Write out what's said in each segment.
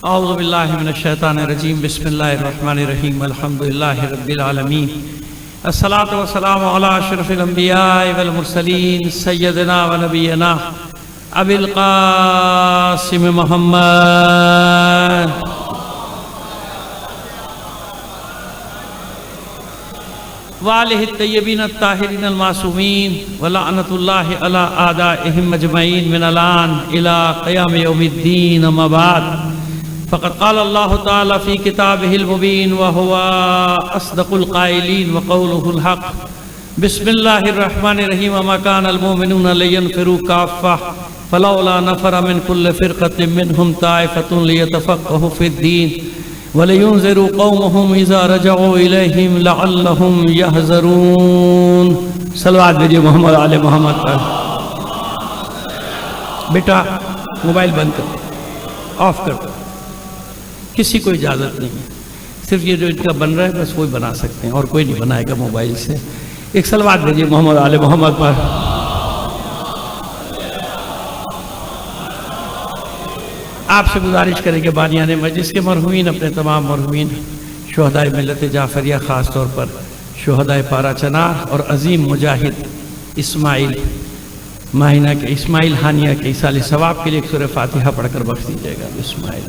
اعوذ باللہ من الشیطان الرجیم بسم اللہ الرحمن الرحیم الحمدللہ رب العالمین الصلاۃ والسلام علی اشرف الانبیاء والمرسلین سیدنا و نبینا ابی القاسم محمد وآلہ الطیبین الطاہرین المعصومین ولعنۃ اللہ علی اعدائہم اجمعین من الآن الی قیام یوم الدین اما بعد فقد قال اللہ تعالی فی کتابہ المبین وہو اصدق القائلین وقولہ الحق بسم اللہ الرحمن الرحیم وما کان المؤمنون لینفروا کافہ فلولا نفر من کل فرقۃ منہم طائفۃ لیتفقہوا فی الدین وَلِيُنذِرُوا قَوْمَهُمْ إِذَا رَجَعُوا إِلَيْهِمْ لَعَلَّهُمْ يَحْذَرُونَ صلوات بھیجئے محمد آل محمد پر۔ بیٹا موبائل بند کر، آف کر، کسی کو اجازت نہیں ہے، صرف یہ جو ان کا بن رہا ہے بس وہی بنا سکتے ہیں اور کوئی نہیں بنائے گا موبائل سے۔ ایک صلوات بھیجئے محمد آل محمد پر۔ آپ سے گزارش کریں کہ بانیان مجلس کے مرحومین اپنے تمام مرحومین شہدائے ملت جعفریہ، خاص طور پر شہدائے پارا چنار اور عظیم مجاہد اسماعیل ماہینہ کے اسماعیل ہانیہ کے ایصال ثواب کے لیے ایک سورہ فاتحہ پڑھ کر بخش دیجیے گا۔ اسماعیل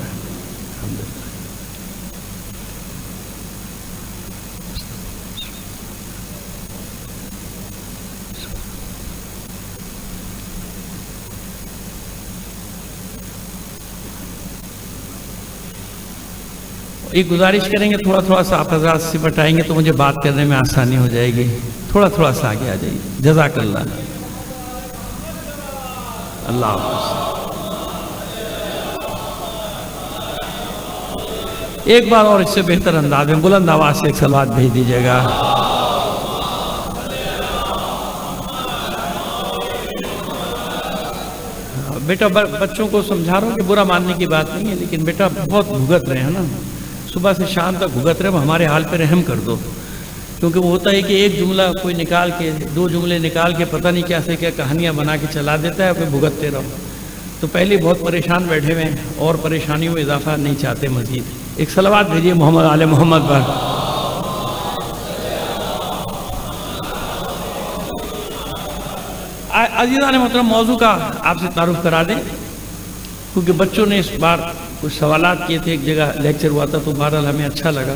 ایک گزارش کریں گے، تھوڑا تھوڑا سا آپ حضرات سے بتائیں گے تو مجھے بات کرنے میں آسانی ہو جائے گی، تھوڑا تھوڑا سا آگے آ جائیے۔ جزاک اللہ، اللہ حافظ۔ ایک بار اور اس سے بہتر انداز میں بلند آواز سے ایک صلوات بھیج دیجیے گا۔ بیٹا بچوں کو سمجھا رہا ہوں کہ برا ماننے کی بات نہیں ہے، لیکن بیٹا بہت بھگت رہے ہیں نا، صبح سے شام تک بھگت رہے، ہمارے حال پہ رحم کر دو، کیونکہ وہ ہوتا ہے کہ ایک جملہ کوئی نکال کے، دو جملے نکال کے پتہ نہیں کیسے کیا کہانیاں بنا کے چلا دیتا ہے، پھر بھگتتے رہو۔ تو پہلے بہت پریشان بیٹھے ہوئے ہیں اور پریشانیوں میں اضافہ نہیں چاہتے مزید۔ ایک صلوات بھیجیے محمد آل محمد پر۔ عزیزان محترم، موضوع کا آپ سے تعارف کرا دیں، کیونکہ بچوں نے اس بار کچھ سوالات کیے تھے، ایک جگہ لیکچر ہوا تھا تو بہرحال ہمیں اچھا لگا،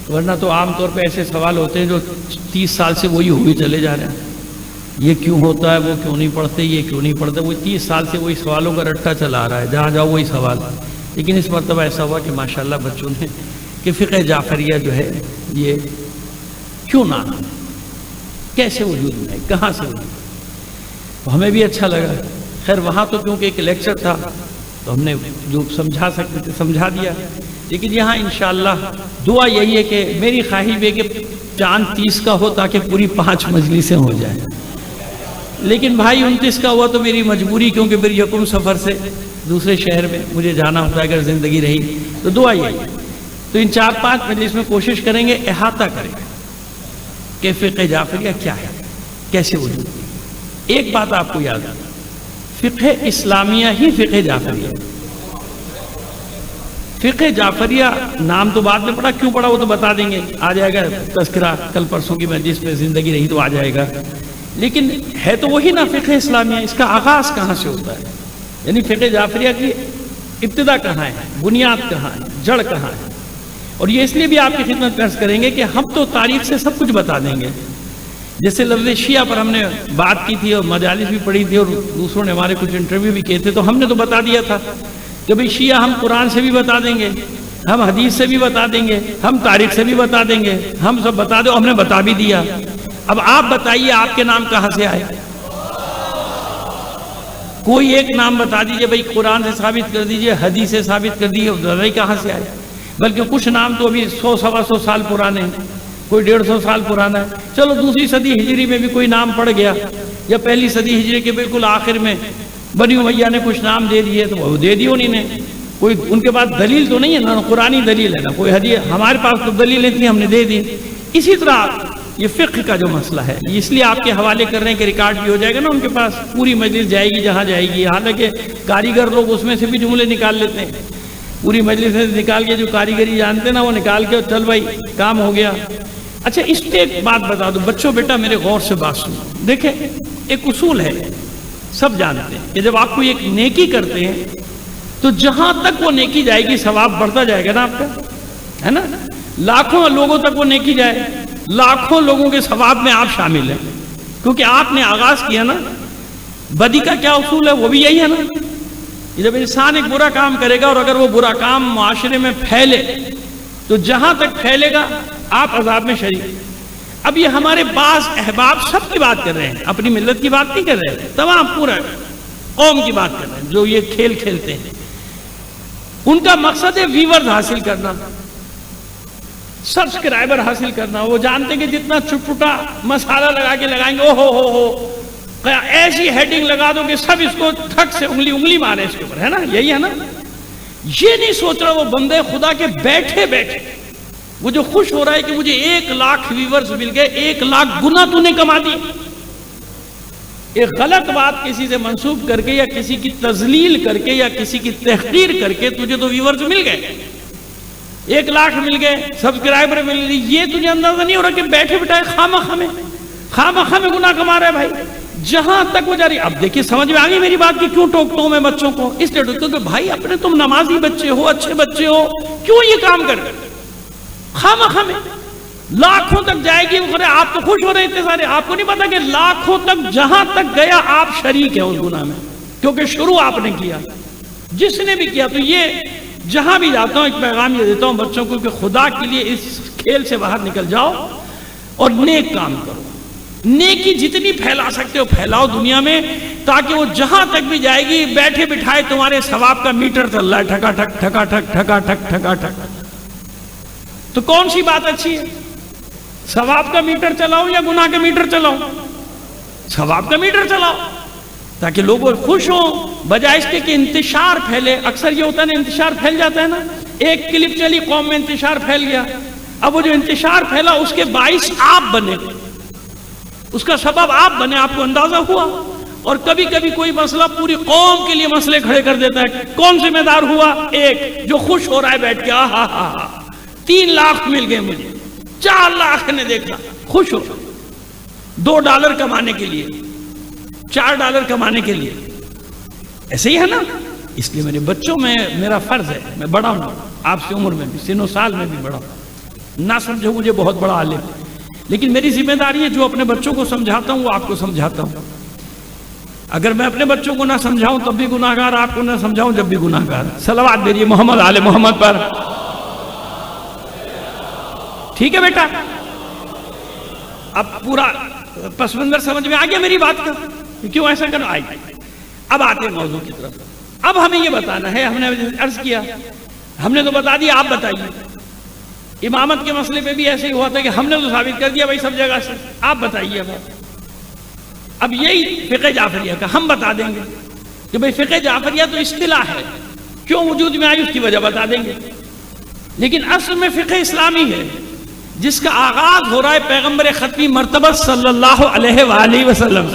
ورنہ تو عام طور پہ ایسے سوال ہوتے ہیں جو 30 سال سے وہی ہوئے چلے جا رہے ہیں، یہ کیوں ہوتا ہے، وہ کیوں نہیں پڑھتے، یہ کیوں نہیں پڑھتے، وہ 30 سال سے وہی سوالوں کا رٹا چلا آ رہا ہے، جہاں جاؤ وہی سوال۔ لیکن اس مرتبہ ایسا ہوا کہ ماشاءاللہ بچوں نے کہ فقہ جعفریہ جو ہے یہ کیوں نہ آنا، کیسے وجود میں، کہاں سے وجود، ہمیں بھی اچھا لگا۔ خیر وہاں تو کیونکہ ایک لیکچر تھا تو ہم نے جو سمجھا سکتے تھے سمجھا دیا، لیکن یہاں انشاءاللہ دعا یہی ہے کہ میری خواہش ہے کہ چاند 30 کا ہو تاکہ پوری 5 مجلسیں ہو جائیں، لیکن بھائی 29 کا ہوا تو میری مجبوری، کیونکہ پھر یکم سفر سے دوسرے شہر میں مجھے جانا ہوتا ہے اگر زندگی رہی تو۔ دعا یہی ہے، تو ان 4-5 مجلس میں کوشش کریں گے احاطہ کریں کہ فقہ جعفریہ کیا ہے، کیسے وجود ہے۔ ایک بات آپ کو یاد ہے، فقہ اسلامیہ ہی فقہ جعفریہ۔ فقہ جعفریہ نام تو بعد میں پڑھا، کیوں پڑھا وہ تو بتا دیں گے، آ جائے گا تذکرہ کل پرسوں کی مجلس میں، زندگی رہی تو آ جائے گا، لیکن ہے تو وہی نا فقہ اسلامیہ۔ اس کا آغاز کہاں سے ہوتا ہے، یعنی فقہ جعفریہ کی ابتدا کہاں ہے، بنیاد کہاں ہے، جڑ کہاں ہے۔ اور یہ اس لیے بھی آپ کی خدمت میں عرض کریں گے کہ ہم تو تاریخ سے سب کچھ بتا دیں گے، جیسے لفظ شیعہ پر ہم نے بات کی تھی اور مجالس بھی پڑھی تھی اور دوسروں نے ہمارے کچھ انٹرویو بھی کیے تھے، تو ہم نے تو بتا دیا تھا کہ بھئی شیعہ ہم قرآن سے بھی بتا دیں گے، ہم حدیث سے بھی بتا دیں گے، ہم تاریخ سے بھی بتا دیں گے، ہم سب بتا دو، ہم نے بتا بھی دیا۔ اب آپ بتائیے آپ کے نام کہاں سے آئے، کوئی ایک نام بتا دیجئے، بھئی قرآن سے ثابت کر دیجئے، حدیث سے ثابت کر دیجئے، بھئی کہاں سے آئے۔ بلکہ کچھ نام تو ابھی 100-125 سال پرانے ہیں، کوئی 150 سال پرانا ہے، چلو دوسری صدی ہجری میں بھی کوئی نام پڑ گیا، یا پہلی صدی ہجری کے بالکل آخر میں بنی امیہ نے کچھ نام دے دیے تو وہ دے دی انہوں نے، کوئی ان کے پاس دلیل تو نہیں ہے، نہ قرآنی دلیل ہے نہ کوئی حدیث، ہمارے پاس تو دلیلیں تھیں ہم نے دے دی۔ اسی طرح یہ فقہ کا جو مسئلہ ہے، اس لیے آپ کے حوالے کر رہے ہیں کہ ریکارڈ بھی ہو جائے گا نا، ان کے پاس پوری مجلس جائے گی جہاں جائے گی، حالانکہ کاریگر لوگ اس میں سے بھی جملے نکال لیتے ہیں، پوری مجلس سے نکال کے جو کاریگری جانتے نا وہ نکال کے چل بھائی کام ہو گیا. اچھا اس پہ ایک بات بتا دو بچوں، بیٹا میرے غور سے بات سنو. دیکھیں ایک اصول ہے سب جانتے ہیں کہ جب آپ کو ایک نیکی کرتے ہیں تو جہاں تک وہ نیکی جائے گی ثواب بڑھتا جائے گا نا آپ کا، ہے نا. لاکھوں لوگوں تک وہ نیکی جائے، لاکھوں لوگوں کے ثواب میں آپ شامل ہیں، کیونکہ آپ نے آغاز کیا نا. بدی کا کیا اصول ہے وہ بھی یہی ہے نا. جب انسان ایک برا کام کرے گا اور اگر وہ برا کام معاشرے میں پھیلے تو جہاں تک پھیلے گا آپ عذاب میں شریک. اب یہ ہمارے بعض احباب سب کی بات کر رہے ہیں، اپنی ملت کی بات نہیں کر رہے ہیں، تمام پورا قوم کی بات کر رہے ہیں جو یہ کھیل کھیلتے ہیں. ان کا مقصد ہے ویورز حاصل کرنا، سبسکرائبر حاصل کرنا. وہ جانتے ہیں کہ جتنا چٹپٹا مسالہ لگا کے لگائیں گے، او ہو ایسی ہیڈنگ لگا دو کہ سب اس کو تھک سے انگلی مارے اس کے اوپر، ہے نا. یہی ہے نا. یہ نہیں سوچ رہا وہ بندے خدا کے بیٹھے بیٹھے وہ جو خوش ہو رہا ہے کہ مجھے 1,00,000 ویورز مل گئے، 1,00,000 گنا تو نے کما دی. ایک غلط بات کسی سے منسوب کر کے یا کسی کی تذلیل کر کے یا کسی کی تحقیر کر کے تجھے تو ویورز مل گئے، 1,00,000 مل گئے، سبسکرائبر مل گئے. یہ تجھے اندازہ نہیں ہو رہا کہ بیٹھے بٹھائے خامخواہ میں گناہ کما رہا ہے بھائی. جہاں تک وہ جاری. اب دیکھیے سمجھ میں آگئی میری بات کہ کیوں ٹوکتا ہوں میں بچوں کو؟ اس لیے ٹوکتا ہوں کہ بھائی اپنے تم نمازی بچے ہو، اچھے بچے ہو، کیوں یہ کام کر خامخواہ میں لاکھوں تک جائے گی. آپ تو خوش ہو رہے اتنے سارے، آپ کو نہیں پتا کہ لاکھوں تک جہاں تک گیا آپ شریک ہیں اس گناہ میں، کیونکہ شروع آپ نے کیا، جس نے بھی کیا. تو یہ جہاں بھی جاتا ہوں ایک پیغام یہ دیتا ہوں بچوں کو کہ خدا کے لیے اس کھیل سے باہر نکل جاؤ اور نیک کام کرو. نیکی جتنی پھیلا سکتے ہو پھیلاؤ دنیا میں، تاکہ وہ جہاں تک بھی جائے گی بیٹھے بٹھائے تمہارے ثواب کا میٹر چل رہا ہے، ٹھکا ٹھک ٹھکا ٹھک ٹھکا ٹھک ٹھکا ٹھک. تو کون سی بات اچھی ہے؟ ثواب کا میٹر چلاؤ یا گناہ کا میٹر چلاؤ؟ ثواب کا میٹر چلاؤ تاکہ لوگ خوش ہوں، بجائے اس کے کہ انتشار پھیلے. اکثر یہ ہوتا ہے نا، انتشار پھیل جاتا ہے نا. ایک کلپ چلی قوم میں انتشار پھیل گیا، اب وہ جو انتشار پھیلا اس کے باعث آپ بنے، اس کا سبب آپ بنے، آپ کو اندازہ ہوا. اور کبھی کبھی کوئی مسئلہ پوری قوم کے لیے مسئلے کھڑے کر دیتا ہے. کون ذمہ دار ہوا؟ ایک جو خوش ہو رہا ہے بیٹھ کے، 3,00,000 مل گئے مجھے، 4,00,000 نے دیکھا، خوش ہو. $2 کمانے کے لیے، $4 کمانے کے لیے. ایسے ہی ہے نا. اس لیے میرے بچوں میں میرا فرض ہے، میں بڑا ہوں آپ سے عمر میں بھی، سن و سال میں بھی بڑا ہوں، نہ سمجھو مجھے بہت بڑا عالم، لیکن میری ذمہ داری ہے جو اپنے بچوں کو سمجھاتا ہوں وہ آپ کو سمجھاتا ہوں. اگر میں اپنے بچوں کو نہ سمجھاؤں تب بھی گناہ گار، آپ کو نہ سمجھاؤں جب بھی گناہ گار. صلوات دیجیے محمد آل محمد پر. ٹھیک ہے بیٹا، اب پورا پس منظر سمجھ میں آ گیا میری بات کا کیوں ایسا کرنا. آئی اب آتے ہیں موضوع کی طرف. اب ہمیں یہ بتانا ہے، ہم نے عرض کیا، ہم نے تو بتا دیا، آپ بتائیے. امامت کے مسئلے پہ بھی ایسے ہی ہوا تھا کہ ہم نے تو ثابت کر دیا بھائی سب جگہ سے، آپ بتائیے. اب یہی فقہ جعفریہ کا ہم بتا دیں گے کہ بھئی فقہ جعفریہ تو اصطلاح ہے، کیوں وجود میں آئی اس کی وجہ بتا دیں گے. لیکن اصل میں فقہ اسلامی ہے جس کا آغاز ہو رہا ہے پیغمبر ختمی مرتبہ صلی اللہ علیہ وآلہ وسلم.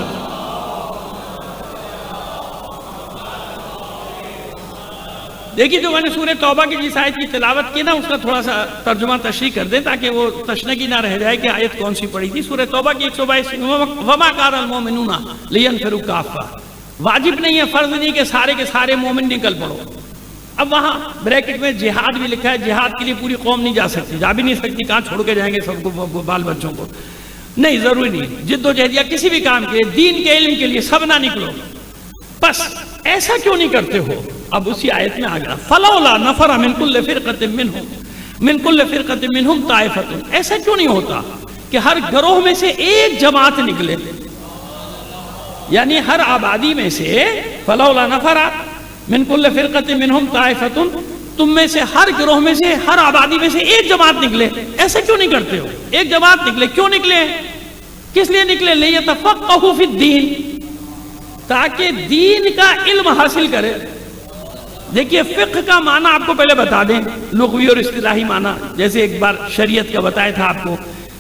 دیکھیے جو میں نے سورہ توبہ کی جس آیت کی تلاوت کی نا اس کا تھوڑا سا ترجمہ تشریح کر دیں تاکہ وہ تشنگی نہ رہ جائے کہ آیت کون سی پڑھی تھی. سورہ توبہ کی 122 وما کان المؤمنون لینفروا کافہ. واجب نہیں ہے، فرض نہیں کہ سارے کے سارے مومن نکل پڑو. اب وہاں بریکٹ میں جہاد بھی لکھا ہے، جہاد کے لیے پوری قوم نہیں جا سکتی، جا بھی نہیں سکتی. کہاں چھوڑ کے جائیں گے سب کو، بال بچوں کو؟ نہیں، ضروری نہیں. جد و جہد یا کسی بھی کام کے لیے، دین کے علم کے لیے سب نہ نکلو. بس ایسا کیوں نہیں کرتے ہو؟ اب اسی آیت میں آ گیا فلولا نفر من کل فرقۃ منہم طائفۃ. ایسا کیوں نہیں ہوتا کہ ہر گروہ میں سے ایک جماعت نکلے، یعنی ہر آبادی میں سے فلولا نفر من کل فرقۃ منہم طائفۃ، تم میں سے ہر گروہ میں سے ہر آبادی میں سے ایک جماعت نکلے. ایسا کیوں نہیں کرتے ہو؟ ایک جماعت نکلے، کیوں نکلے؟ کس لیے نکلے؟ لیتفقہوا فی الدین، تاکہ دین کا علم حاصل کرے. دیکھیے فقہ کا معنی آپ کو پہلے بتا دیں، لغوی اور اصطلاحی معنی، جیسے ایک بار شریعت کا بتایا تھا آپ کو.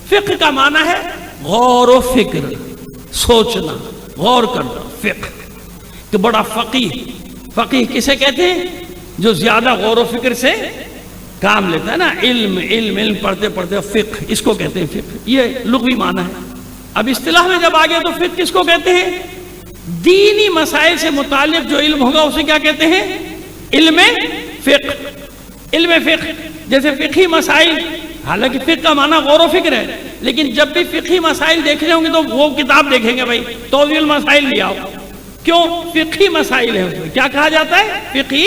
فقہ کا معنی ہے غور و فکر، سوچنا، غور کرنا. فقہ کہ بڑا فقیہ. فقیہ کسے کہتے ہیں؟ جو زیادہ غور و فکر سے کام لیتا ہے نا، علم علم علم پڑھتے پڑھتے فقہ، اس کو کہتے ہیں فقہ، یہ لغوی معنی ہے۔ اب اصطلاح میں جب آگیا تو فقہ کس کو کہتے ہیں؟ دینی مسائل سے متعلق جو علم ہوگا اسے کیا کہتے ہیں؟ علم فقہ۔ علم فقہ جیسے فقہی مسائل، حالانکہ فقہ کا معنی غور و فکر ہے، لیکن جب بھی فقہی مسائل دیکھنے ہوں گے تو وہ کتاب دیکھیں گے، بھائی توضیح المسائل لے آؤ، کیوں؟ فقہی مسائل ہیں، اس میں کیا کہا جاتا ہے؟ فقہی۔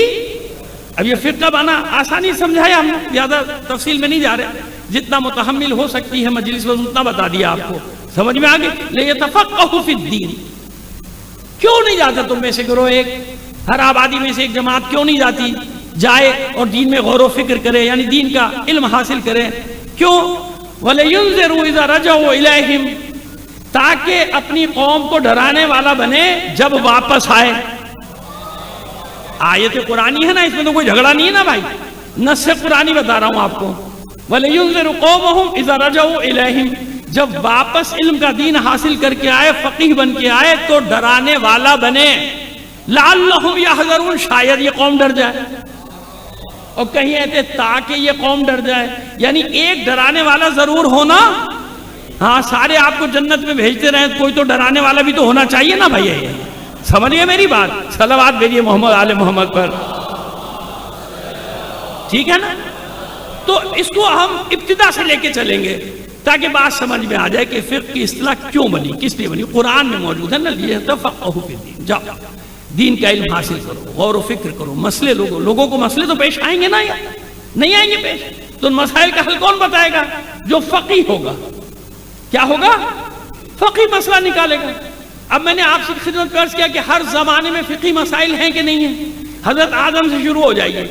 اب یہ فقہ کا معنی آسانی سمجھایا ہم نے، زیادہ تفصیل میں نہیں جا رہے، جتنا متحمل ہو سکتی ہے مجلس میں اتنا بتا دیا آپ کو، سمجھ میں آگے؟ لیتفقہوا فی الدین۔ کیوں نہیں جاتا تم میں سے گروہ ایک، ہر آبادی میں سے ایک جماعت کیوں نہیں جاتی؟ جائے اور دین میں غور و فکر کرے، یعنی دین کا علم حاصل کرے۔ کیوں؟ وَلَيُنذِرُوا إِذَا رَجَعُوا إِلَيْهِمْ، تاکہ اپنی قوم کو ڈرانے والا بنے جب واپس آئے۔ آیت قرآنی ہے نا، اس میں تو کوئی جھگڑا نہیں ہے نا بھائی، نص قرآنی بتا رہا ہوں آپ کو۔ وَلَيُنذِرُوا قَوْمَهُمْ إِذَا رَجَعُوا إِلَيْهِمْ، جب واپس علم کا دین حاصل کر کے آئے، فقیہ بن کے آئے، تو ڈرانے والا بنے۔ لَعَلَّهُمْ يَحْذَرُونَ، شاید یہ قوم ڈر جائے۔ اور کہیں ایسے تاکہ یہ قوم ڈر جائے، یعنی ایک ڈرانے والا ضرور ہونا۔ ہاں، سارے آپ کو جنت میں بھیجتے رہیں، کوئی تو ڈرانے والا بھی تو ہونا چاہیے نا بھائی۔ سمجھئے میری بات؟ صلوات بھیجئے محمد آل محمد پر، ٹھیک ہے نا؟ تو اس کو ہم ابتدا سے لے کے چلیں گے تاکہ بات سمجھ میں آ جائے کہ فقہ کی اصطلاح کیوں بنی، کس لیے بنی۔ قرآن میں موجود ہے نا، لیتفقہوا فی الدین، جاؤ دین کا علم حاصل کرو، غور و فکر کرو، مسئلے لوگوں کو مسئلے تو پیش آئیں گے نا، یا نہیں آئیں گے پیش؟ تو ان مسائل کا حل کون بتائے گا؟ جو فقیہ ہوگا۔ کیا ہوگا؟ فقیہ مسئلہ نکالے گا۔ اب میں نے آپ سے خدمت عرض کیا کہ ہر زمانے میں فقہی مسائل ہیں کہ نہیں ہیں؟ حضرت آدم سے شروع ہو جائیے،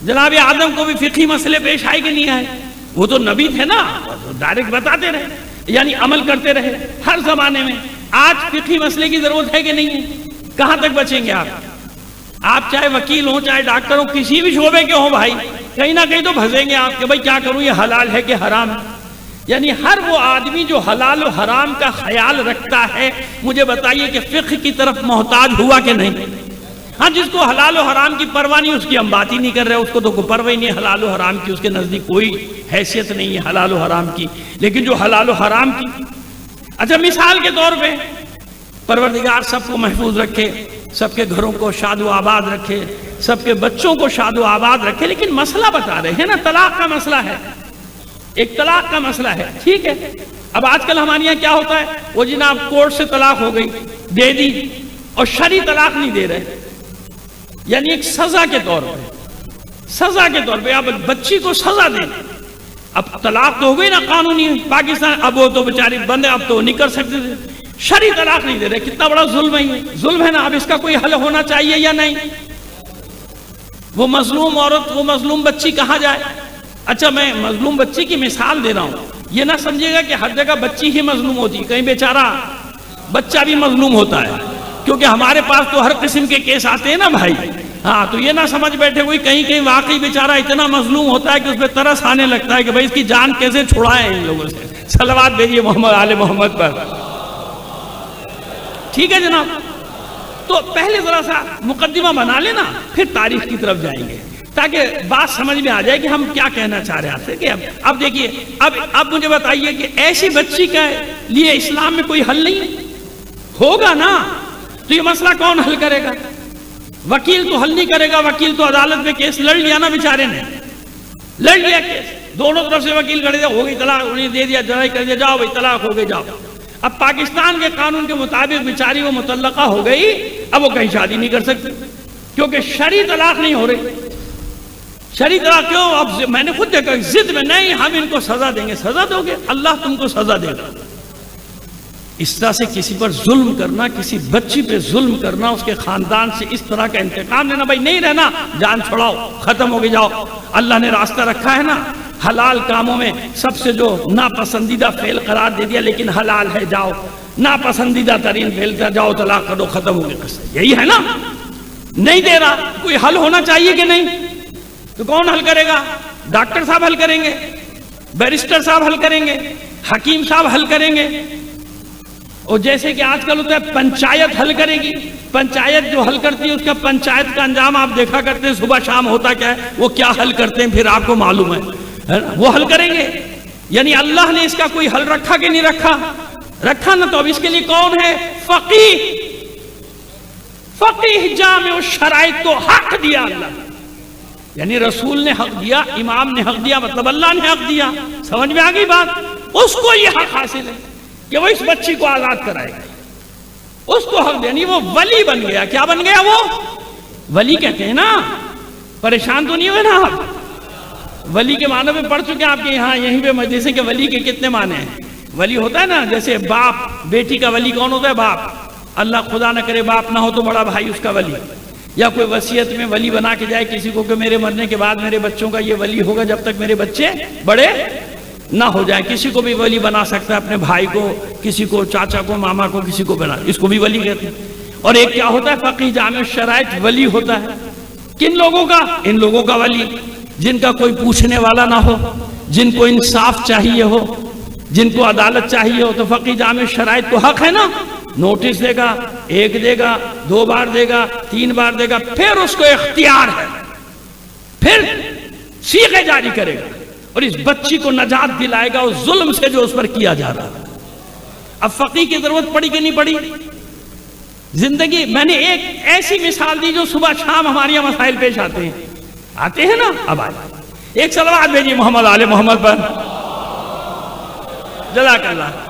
جناب آدم کو بھی فقہی مسئلے پیش آئے کہ نہیں آئے؟ وہ تو نبی تھے نا، ڈائریکٹ بتاتے رہے، یعنی عمل کرتے رہے ہر زمانے میں۔ آج فقہی مسئلے کی ضرورت ہے کہ نہیں ہے؟ کہاں تک بچیں گے آپ چاہے وکیل ہوں، چاہے ڈاکٹر ہوں، کسی بھی شعبے کے ہوں بھائی، کہیں نہ کہیں تو پھنسیں گے آپ کہ بھائی کیا کروں، یہ حلال ہے کہ حرام ہے۔ یعنی ہر وہ آدمی جو حلال و حرام کا خیال رکھتا ہے، مجھے بتائیے کہ فقہ کی طرف محتاج ہوا کہ نہیں؟ ہاں، جس کو حلال و حرام کی پرواہ نہیں، اس کی ہم بات ہی نہیں کر رہے، اس کو تو کوئی پرواہ ہی نہیں حلال و حرام کی، اس کے نزدیک کوئی حیثیت نہیں ہے حلال و حرام کی۔ لیکن جو حلال و حرام کی، اچھا مثال کے طور پہ پروردگار سب کو محفوظ رکھے، سب کے گھروں کو شاد و آباد رکھے، سب کے بچوں کو شاد و آباد رکھے، لیکن مسئلہ بتا رہے ہیں نا، طلاق کا مسئلہ ہے، ایک طلاق کا مسئلہ ہے، ٹھیک ہے؟ اب آج کل ہمارے یہاں کیا ہوتا ہے، وہ جناب کورٹ سے طلاق ہو گئی، دے دی، اور شرعی طلاق نہیں دے رہے، یعنی ایک سزا کے طور پہ اب بچی کو سزا دیں۔ اب طلاق تو ہو گئی نا قانونی پاکستان، اب وہ تو بیچاری بندے، اب تو نہیں کر سکتے تھے، شرعی طلاق نہیں دے رہے، کتنا بڑا ظلم ہے یہ، ظلم ہے نا۔ اب اس کا کوئی حل ہونا چاہیے یا نہیں؟ وہ مظلوم عورت، وہ مظلوم بچی کہاں جائے؟ اچھا، میں مظلوم بچی کی مثال دے رہا ہوں، یہ نہ سمجھے گا کہ ہر جگہ بچی ہی مظلوم ہوتی ہے، کہیں بیچارہ بچہ بھی مظلوم ہوتا ہے، کیونکہ ہمارے پاس تو ہر قسم کے کیس آتے ہیں نا بھائی۔ ہاں، تو یہ نہ سمجھ بیٹھے کوئی کہیں واقعی بیچارہ اتنا مظلوم ہوتا ہے کہ اس پہ ترس آنے لگتا ہے کہ بھائی اس کی جان کیسے چھڑائیں ان لوگوں سے۔ صلوات بھیجیے محمد آل محمد پر، ٹھیک ہے جناب؟ تو پہلے ذرا سا مقدمہ بنا لینا، پھر تاریخ کی طرف جائیں گے تاکہ بات سمجھ میں آ جائے کہ ہم کیا کہنا چاہ رہے ہیں۔ کہ اب دیکھیے، اب مجھے بتائیے کہ ایسی بچی کے لیے اسلام میں کوئی حل نہیں ہوگا نا، تو یہ مسئلہ کون حل کرے گا؟ وکیل تو حل نہیں کرے گا، وکیل تو عدالت میں کیس لڑ لیا نا، بیچارے نے لڑ لیا کیس، دونوں طرف سے وکیل کھڑے تھے، ہو گئی طلاق، انہیں دے دیا، جرائی کر دیا، جاؤ بھائی طلاق ہو گئی، جاؤ۔ اب پاکستان کے قانون کے مطابق بیچاری وہ مطلقہ ہو گئی، اب وہ کہیں شادی نہیں کر سکتی کیونکہ شرعی طلاق نہیں ہو رہی۔ شرعی طلاق کیوں؟ اب میں نے خود دیکھا، ضد میں نہیں، ہم ان کو سزا دیں گے۔ سزا دو گے؟ اللہ تم کو سزا دے گا۔ اس طرح سے کسی پر ظلم کرنا، کسی بچی پہ ظلم کرنا، اس کے خاندان سے اس طرح کا انتقام لینا، بھائی نہیں رہنا، جان چھڑاؤ، ختم ہو کے جاؤ۔ اللہ نے راستہ رکھا ہے نا، حلال کاموں میں سب سے جو ناپسندیدہ فعل قرار دے دیا، لیکن حلال ہے، جاؤ، ناپسندیدہ ترین فعل تھا، جاؤ طلاق کر دو، ختم ہو گئی قصہ، یہی ہے نا؟ نہیں دے رہا، کوئی حل ہونا چاہیے کہ نہیں؟ تو کون حل کرے گا؟ ڈاکٹر صاحب حل کریں گے، بیرسٹر صاحب حل کریں گے، حکیم صاحب حل کریں گے، اور جیسے کہ آج کل ہوتا ہے پنچایت حل کرے گی، پنچایت جو حل کرتی ہے اس کا پنچایت کا انجام آپ دیکھا کرتے ہیں، صبح شام ہوتا کیا ہے، وہ کیا حل کرتے ہیں پھر آپ کو معلوم ہے نا؟ وہ حل کریں گے، یعنی اللہ نے اس کا کوئی حل رکھا کہ نہیں رکھا؟ رکھا نا، تو اب اس کے لیے کون ہے؟ فقیہ، فقیہ جامع الشرائط کو حق دیا اللہ، یعنی رسول نے حق دیا، امام نے حق دیا، مطلب اللہ نے حق دیا، سمجھ میں آ گئی بات؟ اس کو یہ حق حاصل ہے کہ وہ اس بچی کو آزاد کرائے گا، اس کو حق دینی، وہ ولی بن گیا۔ کیا بن گیا؟ وہ ولی کہتے ہیں نا، پریشان تو نہیں ہوئے نا آپ؟ ولی کے معنی میں پڑھ چکے ہیں آپ کے یہاں یہیں پہ مجلسیں کہ ولی کے کتنے معنی ہیں؟ ولی ہوتا ہے نا، جیسے باپ، بیٹی کا ولی کون ہوتا ہے؟ باپ۔ اللہ خدا نہ کرے باپ نہ ہو تو بڑا بھائی اس کا ولی، یا کوئی وصیت میں ولی بنا کے جائے کسی کو کہ میرے مرنے کے بعد میرے بچوں کا یہ ولی ہوگا جب تک میرے بچے بڑے نہ ہو جائیں، کسی کو بھی ولی بنا سکتا ہے، اپنے بھائی کو، کسی کو، چاچا کو، ماما کو، کسی کو بنا، اس کو بھی ولی کہتے ہیں۔ اور ایک کیا ہوتا ہے؟ فقیہ جامع الشرائط ولی ہوتا ہے، کن لوگوں کا؟ ان لوگوں کا ولی جن کا کوئی پوچھنے والا نہ ہو، جن کو انصاف چاہیے ہو، جن کو عدالت چاہیے ہو، تو فقیہ جامع الشرائط کو حق ہے نا، نوٹس دے گا، ایک دے گا، 2 بار دے گا، 3 بار دے گا، پھر اس کو اختیار ہے، پھر صیغے جاری کرے گا اور اس بچی کو نجات دلائے گا اس ظلم سے جو اس پر کیا جا رہا ہے۔ اب فقیہ کی ضرورت پڑی کہ نہیں پڑی؟ زندگی، میں نے ایک ایسی مثال دی جو صبح شام ہمارے یہاں مسائل پیش آتے ہیں نا، اب آئے ایک صلوات بھیجیے محمد آل محمد پر، جزاک اللہ۔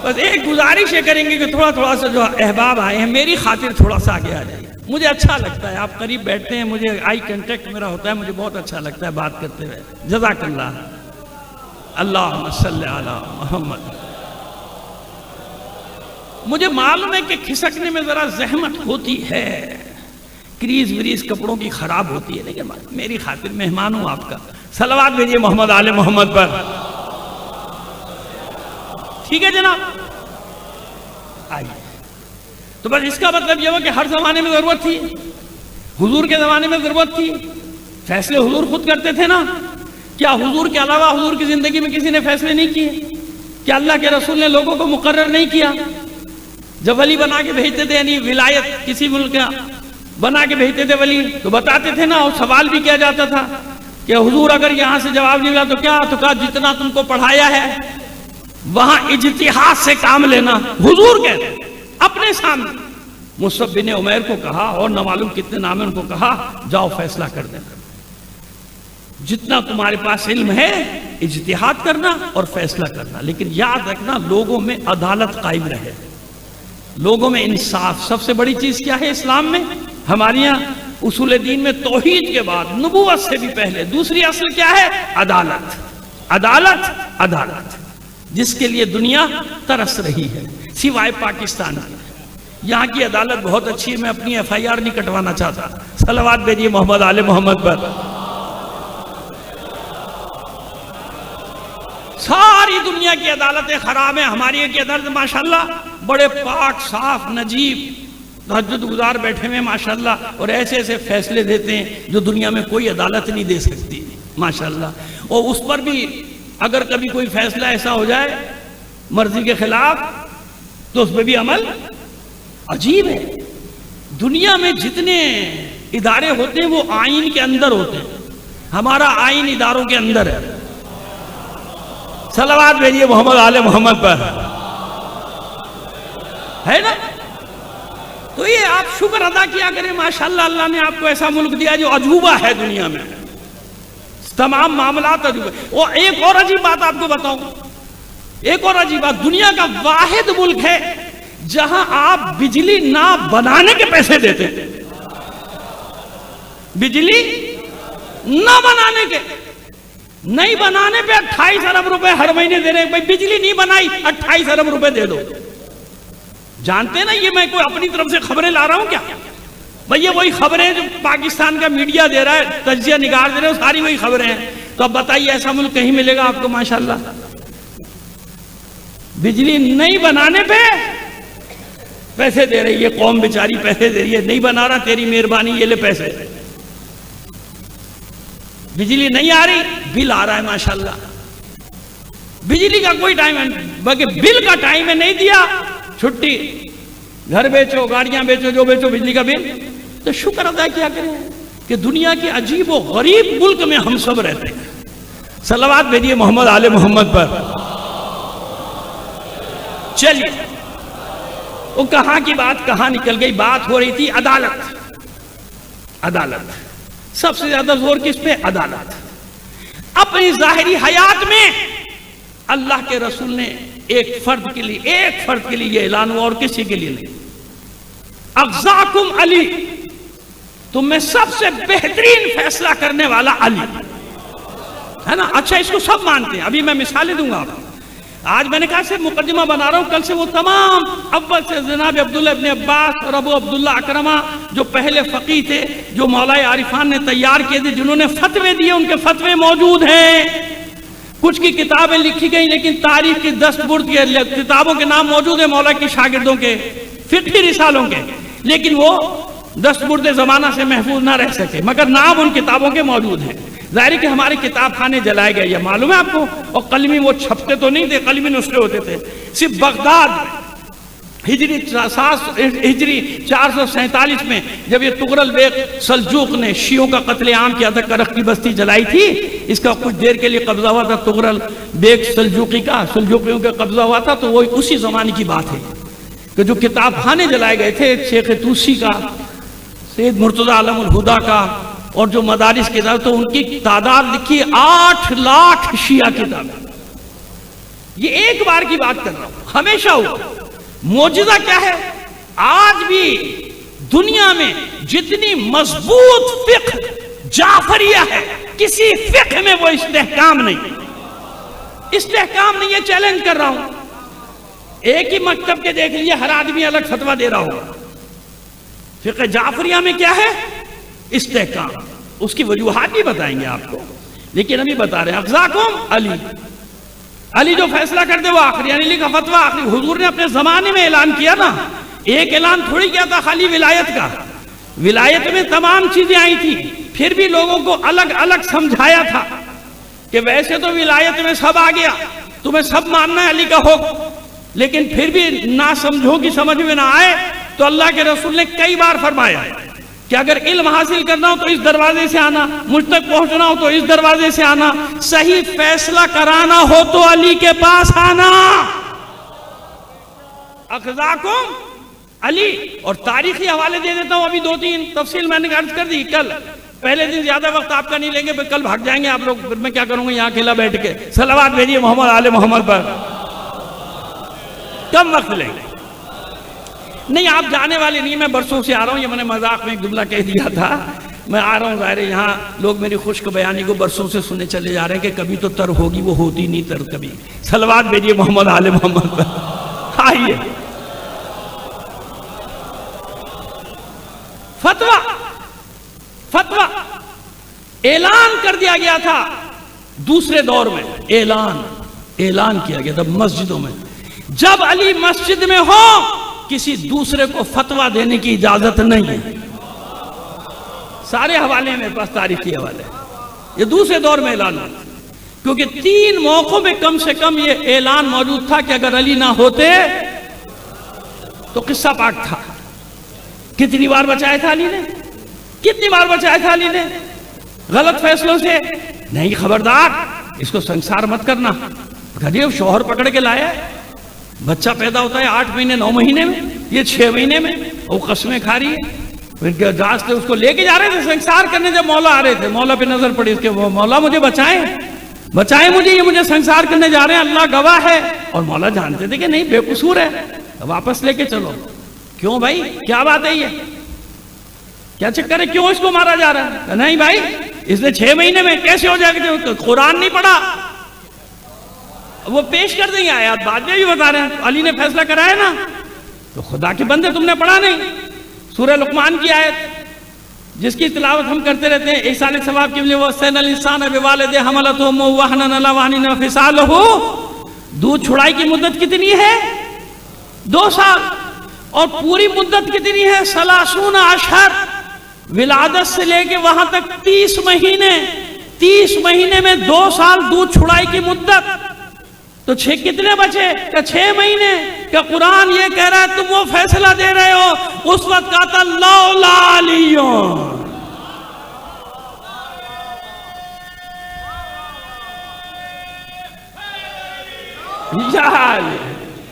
بس ایک گزارش یہ کریں گے کہ تھوڑا تھوڑا سا جو احباب آئے ہیں میری خاطر تھوڑا سا آگے آ جائے، مجھے اچھا لگتا ہے، آپ قریب بیٹھتے ہیں، مجھے آئی کنٹیکٹ میرا ہوتا ہے، مجھے بہت اچھا لگتا ہے بات کرتے ہوئے، جزاک اللہ۔ اللہم صلی علی محمد۔ مجھے معلوم ہے کہ کھسکنے میں ذرا زحمت ہوتی ہے، کریز وریز کپڑوں کی خراب ہوتی ہے، لیکن میری خاطر مہمان ہوں آپ کا، صلوات بھیجیے محمد آل محمد پر، ٹھیک ہے جناب؟ آئیے۔ تو بس اس کا مطلب یہ ہوا کہ ہر زمانے میں ضرورت تھی، حضور کے زمانے میں ضرورت تھی، فیصلے حضور خود کرتے تھے نا؟ کیا حضور کے علاوہ حضور کی زندگی میں کسی نے فیصلے نہیں کیے؟ کیا اللہ کے رسول نے لوگوں کو مقرر نہیں کیا؟ جب ولی بنا کے بھیجتے تھے، یعنی ولایت کسی ملک کا بنا کے بھیجتے تھے ولی، تو بتاتے تھے نا، اور سوال بھی کیا جاتا تھا کہ حضور اگر یہاں سے جواب نہیں ملا تو کیا؟ تو کہا جتنا تم کو پڑھایا ہے وہاں اجتہاد سے کام لینا، حضور کہتے ہیں اپنے سامنے۔ مصعب بن عمیر کو کہا، اور نہ معلوم کتنے نام ان کو کہا، جاؤ فیصلہ کر دینا، جتنا تمہارے پاس علم ہے اجتہاد کرنا اور فیصلہ کرنا، لیکن یاد رکھنا لوگوں میں عدالت قائم رہے، لوگوں میں انصاف۔ سب سے بڑی چیز کیا ہے اسلام میں؟ ہمارے یہاں اصول دین میں توحید کے بعد نبوت سے بھی پہلے دوسری اصل کیا ہے؟ عدالت، عدالت، عدالت، جس کے لیے دنیا ترس رہی ہے سوائے پاکستان کی۔ یہاں کی عدالت بہت اچھی ہے، میں اپنی FIR نہیں کٹوانا چاہتا، صلوات بھیجیے محمد آل محمد پر۔ ساری دنیا کی عدالتیں خراب ہیں، ہماری کی عدالت ماشاءاللہ بڑے پاک صاف نجیب تہجد گزار بیٹھے ہوئے ماشاءاللہ، اور ایسے ایسے فیصلے دیتے ہیں جو دنیا میں کوئی عدالت نہیں دے سکتی ماشاءاللہ۔ اور اس پر بھی اگر کبھی کوئی فیصلہ ایسا ہو جائے مرضی کے خلاف تو اس پہ بھی عمل عجیب ہے۔ دنیا میں جتنے ادارے ہوتے ہیں وہ آئین کے اندر ہوتے ہیں، ہمارا آئین اداروں کے اندر ہے۔ صلوات بھیجیے محمد آل محمد پر، ہے نا؟ تو یہ آپ شکر ادا کیا کریں، ماشاءاللہ اللہ نے آپ کو ایسا ملک دیا جو عجوبہ ہے دنیا میں، تمام معاملات عجوبہ۔ اور ایک اور عجیب بات آپ کو بتاؤں، ایک اور عجیب بات، دنیا کا واحد ملک ہے جہاں آپ بجلی نہ بنانے کے پیسے دیتے ہیں، بجلی نہ بنانے کے، نہیں بنانے پہ 28 ارب روپے ہر مہینے دے رہے ہیں، بھائی بجلی نہیں بنائی 28 ارب روپے دے دو۔ جانتے ہیں نا یہ میں کوئی اپنی طرف سے خبریں لا رہا ہوں کیا؟ بھئی یہ وہی خبریں جو پاکستان کا میڈیا دے رہا ہے، تجزیہ نگار دے رہے ہیں، ساری وہی خبریں ہیں۔ تو اب بتائیے ایسا ملک کہیں ملے گا آپ کو ماشاءاللہ؟ بجلی نہیں بنانے پہ پیسے دے رہی ہے قوم بیچاری، پیسے دے رہی ہے، نہیں بنا رہا تیری مہربانی یہ لے پیسے۔ بجلی نہیں آ رہی، بل آ رہا ہے ماشاءاللہ۔ بجلی کا کوئی ٹائم ہے، بلکہ بل کا ٹائم ہے نہیں دیا چھٹی، گھر بیچو، گاڑیاں بیچو، جو بیچو، بجلی کا بل، تو شکر ادا کیا کریں کہ دنیا کے عجیب و غریب ملک میں ہم سب رہتے ہیں۔ صلوات بھیجیے محمد آل محمد پر۔ چلیے، وہ کہاں کی بات کہاں نکل گئی، بات ہو رہی تھی عدالت۔ عدالت سب سے زیادہ زور کس پہ؟ عدالت۔ اپنی ظاہری حیات میں اللہ کے رسول نے ایک فرد کے لیے یہ اعلان ہوا، اور کسی کے لیے نہیں۔ اغزاکم علی، تم میں سب سے بہترین فیصلہ کرنے والا علی ہے نا۔ اچھا، اس کو سب مانتے ہیں، ابھی میں مثالیں دوں گا آپ کو۔ آج میں نے کہا صرف مقدمہ بنا رہا ہوں، کل سے وہ تمام اول سے جناب عبداللہ ابن عباس اور ابو عبداللہ اکرمہ جو پہلے فقیہ تھے، جو مولا عارفان نے تیار کیے تھے، جنہوں نے فتوے دیے، ان کے فتوے موجود ہیں۔ کچھ کی کتابیں لکھی گئی، لیکن تاریخ کی دستبرد کے کتابوں کے نام موجود ہیں، مولا کی شاگردوں کے فقہی رسالوں کے، لیکن وہ دستبرد زمانہ سے محفوظ نہ رہ سکے، مگر نام ان کتابوں کے موجود ہیں۔ ظاہر کہ ہمارے کتاب خانے جلائے گئے، یہ معلوم ہے آپ کو، اور قلمی وہ چھپتے تو نہیں تھے، قلمی نسخے ہوتے تھے۔ صرف بغداد ہجری 447 میں جب یہ تغرل بیگ سلجوق نے شیعوں کا قتل عام کیا تھا، کرخ کی بستی جلائی تھی، اس کا کچھ دیر کے لیے قبضہ ہوا تھا تغرل بیگ سلجوقی کا، سلجوقیوں کا قبضہ ہوا تھا، تو وہ اسی زمانے کی بات ہے کہ جو کتاب خانے جلائے گئے تھے، شیخ توسی کا، سید مرتضی عالم الہدا کا، اور جو مدارس کتاب، تو ان کی تعداد لکھی 8 لاکھ شیعہ کتابیں۔ یہ ایک بار کی بات کر رہا ہوں، ہمیشہ ہوا۔ معجزہ کیا ہے؟ آج بھی دنیا میں جتنی مضبوط فقہ جعفریہ ہے، کسی فقہ میں وہ استحکام نہیں، استحکام نہیں ہے۔ چیلنج کر رہا ہوں، ایک ہی مکتب کے دیکھ لیجیے، ہر آدمی الگ فتویٰ دے رہا ہوگا۔ فقہ جعفریہ میں کیا ہے؟ استحکام۔ اس کی وجوہات بھی بتائیں گے آپ کو، لیکن ابھی بتا رہے ہیں اغزاکم علی، علی جو فیصلہ کرتے وہ آخری، یعنی علی کا فتویٰ آخری۔ حضور نے اپنے زمانے میں اعلان کیا نا، ایک اعلان تھوڑی کیا تھا خالی ولایت کا، ولایت میں تمام چیزیں آئی تھی، پھر بھی لوگوں کو الگ الگ سمجھایا تھا کہ ویسے تو ولایت میں سب آ گیا، تمہیں سب ماننا ہے علی کا حکم، لیکن پھر بھی نہ سمجھو کی سمجھ میں نہ آئے تو اللہ کے رسول نے کئی بار فرمایا کہ اگر علم حاصل کرنا ہو تو اس دروازے سے آنا، مجھ تک پہنچنا ہو تو اس دروازے سے آنا، صحیح فیصلہ کرانا ہو تو علی کے پاس آنا۔ اخذاکم علی۔ اور تاریخی حوالے دے دیتا ہوں، ابھی 2-3 تفصیل میں نے عرض کر دی، کل پہلے دن زیادہ وقت آپ کا نہیں لیں گے، پھر کل بھاگ جائیں گے آپ لوگ، پھر میں کیا کروں گا یہاں اکیلا بیٹھ کے۔ صلوات بھیجیے محمد آل محمد پر۔ کم وقت لیں گے، نہیں آپ جانے والے نہیں، میں برسوں سے آ رہا ہوں، یہ میں نے مذاق میں ایک جملہ کہہ دیا تھا، میں آ رہا ہوں، ظاہر ہے یہاں لوگ میری خشک بیانی کو برسوں سے سننے چلے جا رہے ہیں کہ کبھی تو تر ہوگی، وہ ہوتی نہیں تر کبھی۔ صلوات بھیجیے محمد آل محمد پر۔ آئیے، فتویٰ اعلان کر دیا گیا تھا دوسرے دور میں، اعلان کیا گیا تھا مسجدوں میں، جب علی مسجد میں ہو کسی دوسرے کو فتویٰ دینے کی اجازت نہیں ہے۔ سارے حوالے میں پاس تاریخی حوالے، یہ دوسرے دور میں اعلان ہوا، کیونکہ 3 موقعوں میں کم سے کم یہ اعلان موجود تھا کہ اگر علی نہ ہوتے تو قصہ پاک تھا۔ کتنی بار بچایا تھا علی نے، کتنی بار بچایا تھا علی نے غلط فیصلوں سے؟ نہیں، خبردار اس کو سنسار مت کرنا۔ غریب شوہر پکڑ کے لایا، بچہ پیدا ہوتا ہے 8 مہینے 9 مہینے میں، یہ 6 مہینے میں، وہ قسمیں کھا رہی ہے، جہاز سے اس کو لے کے جا رہے تھے سنسار کرنے، جب مولا آ رہے تھے، مولا پہ نظر پڑی اس کے، مولا مجھے بچائیں مجھے، یہ مجھے سنسار کرنے جا رہے ہیں، اللہ گواہ ہے۔ اور مولا جانتے تھے کہ نہیں بے قصور ہے، واپس لے کے چلو۔ کیوں بھائی، کیا بات ہے، یہ کیا چکر ہے، کیوں اس کو مارا جا رہا ہے؟ نہیں بھائی، اس نے 6 مہینے میں کیسے ہو جائے گا، قرآن نہیں پڑھا۔ وہ پیش کر دیں گے آیات، بعد میں بھی بتا رہے ہیں علی نے فیصلہ کرایا نا، تو خدا کے بندے تم نے پڑھا نہیں؟ سورہ لقمان کی آیت جس کی تلاوت ہم کرتے رہتے ہیں، ایصال ثواب کے لیے، وَوَصَّيْنَا الْإِنسَانَ بِوَالِدَيْهِ حَمَلَتْهُ أُمُّهُ وَهْنًا عَلَىٰ وَهْنٍ وَفِصَالُهُ، دودھ چھڑائی کی مدت کتنی ہے؟ 2 سال، اور پوری مدت کتنی ہے؟ 30 اشہر، ولادت سے لے کے وہاں تک 30 مہینے، 30 مہینے میں 2 سال دودھ چھڑائی کی مدت، تو تو 6 کتنے بچے؟ کہ 6 مہینے۔ کہ قرآن یہ کہہ رہا ہے تم وہ فیصلہ دے رہے ہو، اس وقت کہا تھا لولا علی،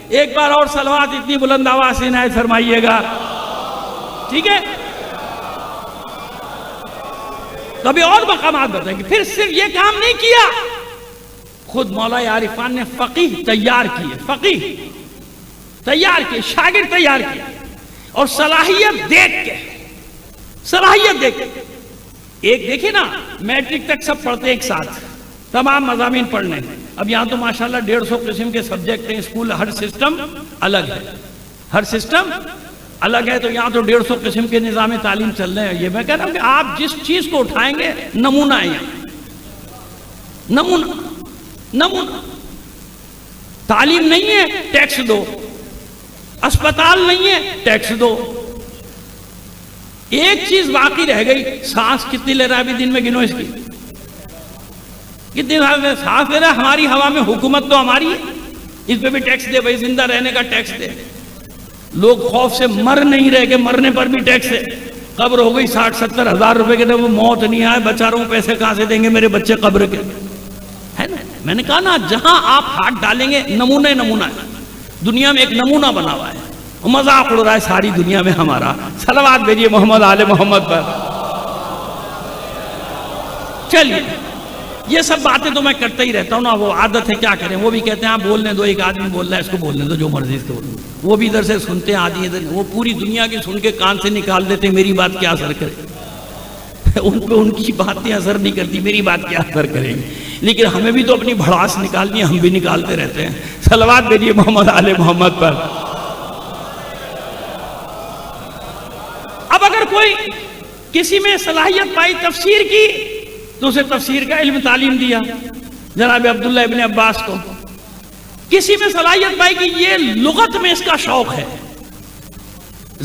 ایک بار اور صلوات اتنی بلند آواز سے عنایت فرمائیے گا، ٹھیک ہے؟ کبھی اور مقامات بتائیں گے۔ پھر صرف یہ کام نہیں کیا، خود مولا عارفان نے فقیہ تیار کیے، فقیہ تیار کیے، شاگرد تیار کیے، اور صلاحیت دیکھ کے، صلاحیت دیکھ کے، ایک دیکھیں نا میٹرک تک سب پڑھتے ایک ساتھ، تمام مضامین پڑھنے۔ اب یہاں تو ماشاءاللہ 150 قسم کے سبجیکٹ ہیں، اسکول ہر سسٹم الگ ہے، ہر سسٹم الگ ہے، تو یہاں تو 150 قسم کے نظام تعلیم چل رہے ہیں۔ یہ میں کہہ رہا ہوں کہ آپ جس چیز کو اٹھائیں گے نمونہ ہے یہاں، نمونہ، نمونہ۔ تعلیم نہیں ہے ٹیکس دو، اسپتال نہیں ہے ٹیکس دو۔ ایک چیز باقی رہ گئی، سانس کتنی لے رہا ہے ابھی دن میں گنو اس کی، کتنی سانس لے رہا ہے؟ ہماری ہوا میں حکومت تو ہماری ہے، اس پہ بھی ٹیکس دے بھائی، زندہ رہنے کا ٹیکس دے۔ لوگ خوف سے مر نہیں رہے کہ مرنے پر بھی ٹیکس ہے۔ قبر ہو گئی 60-70 ہزار روپے کے، وہ موت نہیں آئے، بچا رہا ہوں پیسے کہاں سے دیں گے میرے بچے قبر کے، ہے نا؟ میں نے کہا نا جہاں آپ ہاتھ ڈالیں گے نمونہ نمونہ ہے، دنیا میں ایک نمونہ بنا ہوا ہے، مذاق اڑ رہا ہے ساری دنیا میں ہمارا۔ صلوات بھیجیے محمد آل محمد پر۔ چلیے یہ سب باتیں تو میں کرتا ہی رہتا ہوں نا، وہ عادت ہے، کیا کریں؟ وہ بھی کہتے ہیں آپ بولنے دو، ایک آدمی بول رہا ہے اس کو بولنے دو، جو مرضی اس کو بولنے دو۔ وہ بھی ادھر سے سنتے ہیں، آدھی ادھر، وہ پوری دنیا کی سن کے کان سے نکال دیتے ہیں، میری بات کیا اثر کرے؟ ان پہ ان کی باتیں اثر نہیں کرتی، میری بات کیا اثر کریں گے؟ لیکن ہمیں بھی تو اپنی بھڑاس نکالنی ہے، ہم بھی نکالتے رہتے ہیں۔ صلوات بھیجیے محمد آل محمد پر۔ اب اگر کوئی کسی میں صلاحیت پائی تفسیر کی تو اسے تفسیر کا علم تعلیم دیا، جناب عبداللہ ابن عباس کو۔ کسی میں صلاحیت پائی کہ یہ لغت میں اس کا شوق ہے،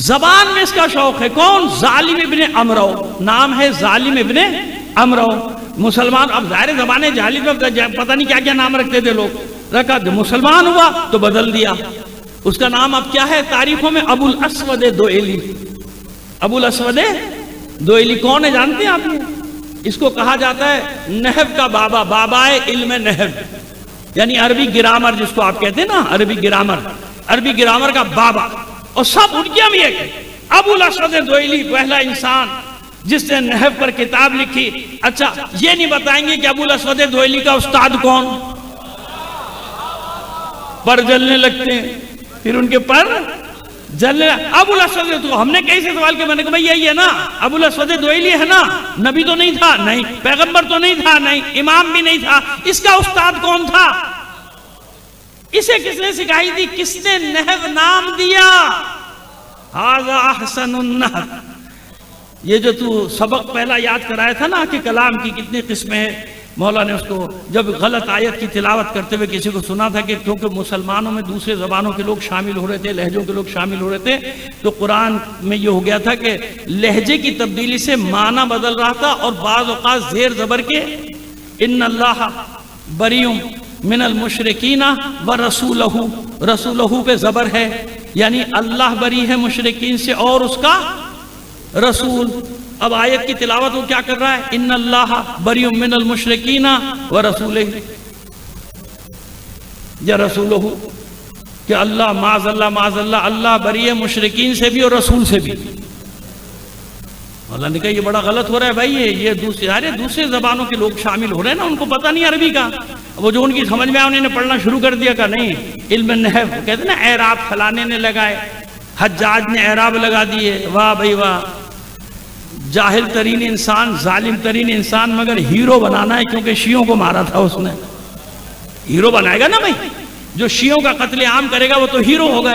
زبان میں اس کا شوق ہے۔ کون؟ ظالم ابن عمرو، نام ہے ظالم ابن عمرو، مسلمان۔ اب ظاہر زبان جاہلی میں پتہ نہیں کیا کیا نام رکھتے تھے لوگ، رکھا مسلمان ہوا تو بدل دیا۔ اس کا نام اب کیا ہے تاریخوں میں؟ ابو الاسود دوئلی۔ ابو الاسود دوئلی کون ہے جانتے ہیں آپ؟ اس کو کہا جاتا ہے نحو کا بابا، بابائے علم نحو، یعنی عربی گرامر جس کو آپ کہتے ہیں نا، عربی گرامر، عربی گرامر کا بابا۔ اور سب ان کیا بھی ہے کہ ابو الاسود دوئلی پہلا انسان جس نے نحو پر کتاب لکھی۔ اچھا یہ نہیں بتائیں گے کہ ابو الاسود دوئلی کا استاد کون؟ پر جلنے لگتے ہیں، پھر ان کے پر جلنے۔ ابو الاسود، تو ہم نے کیسے سوال کیا؟ میں نے کہا بھائی یہی ہے نا، ابو الاسود دوئلی ہے نا، نبی تو نہیں تھا، نہیں پیغمبر تو نہیں تھا، نہیں امام بھی نہیں تھا، اس کا استاد کون تھا؟ اسے کس نے سکھائی تھی؟ کس نے نحو نام دیا؟ ھذا احسن النحو۔ یہ جو تو سبق پہلا یاد کرایا تھا نا کہ کلام کی کتنی قسمیں ہیں، مولا نے اس کو جب غلط آیت کی تلاوت کرتے ہوئے کسی کو سنا تھا کہ کیونکہ مسلمانوں میں دوسرے زبانوں کے لوگ شامل ہو رہے تھے، لہجوں کے لوگ شامل ہو رہے تھے، تو قرآن میں یہ ہو گیا تھا کہ لہجے کی تبدیلی سے معنی بدل رہا تھا، اور بعض اوقات زیر زبر کے ان اللہ بریء من المشرکین ورسولہ، رسولہ پہ زبر ہے، یعنی اللہ بری ہے مشرکین سے اور اس کا رسول۔ اب آیت کی تلاوت وہ کیا کر رہا ہے؟ ان اللہ بریء من المشرکین ورسولہ، یا رسولہ، کہ اللہ معاذ اللہ معاذ اللہ، اللہ بری ہے مشرکین سے بھی اور رسول سے بھی۔ اللہ نے کہا یہ بڑا غلط ہو رہا ہے بھائی، یہ دوسرے زبانوں کے لوگ شامل ہو رہے ہیں نا، ان کو پتہ نہیں عربی کا، وہ جو ان کی سمجھ میں آیا انہوں نے پڑھنا شروع کر دیا۔ کہ نہیں، علم نحو کہتے ہیں نا، اعراب فلانے نے لگائے، حجاج نے اعراب لگا دیے، واہ بھائی واہ، جاہل ترین انسان، ظالم ترین انسان، مگر ہیرو بنانا ہے، کیونکہ شیعوں کو مارا تھا اس نے، ہیرو بنائے گا نا بھائی، جو شیعوں کا قتل عام کرے گا وہ تو ہیرو ہوگا،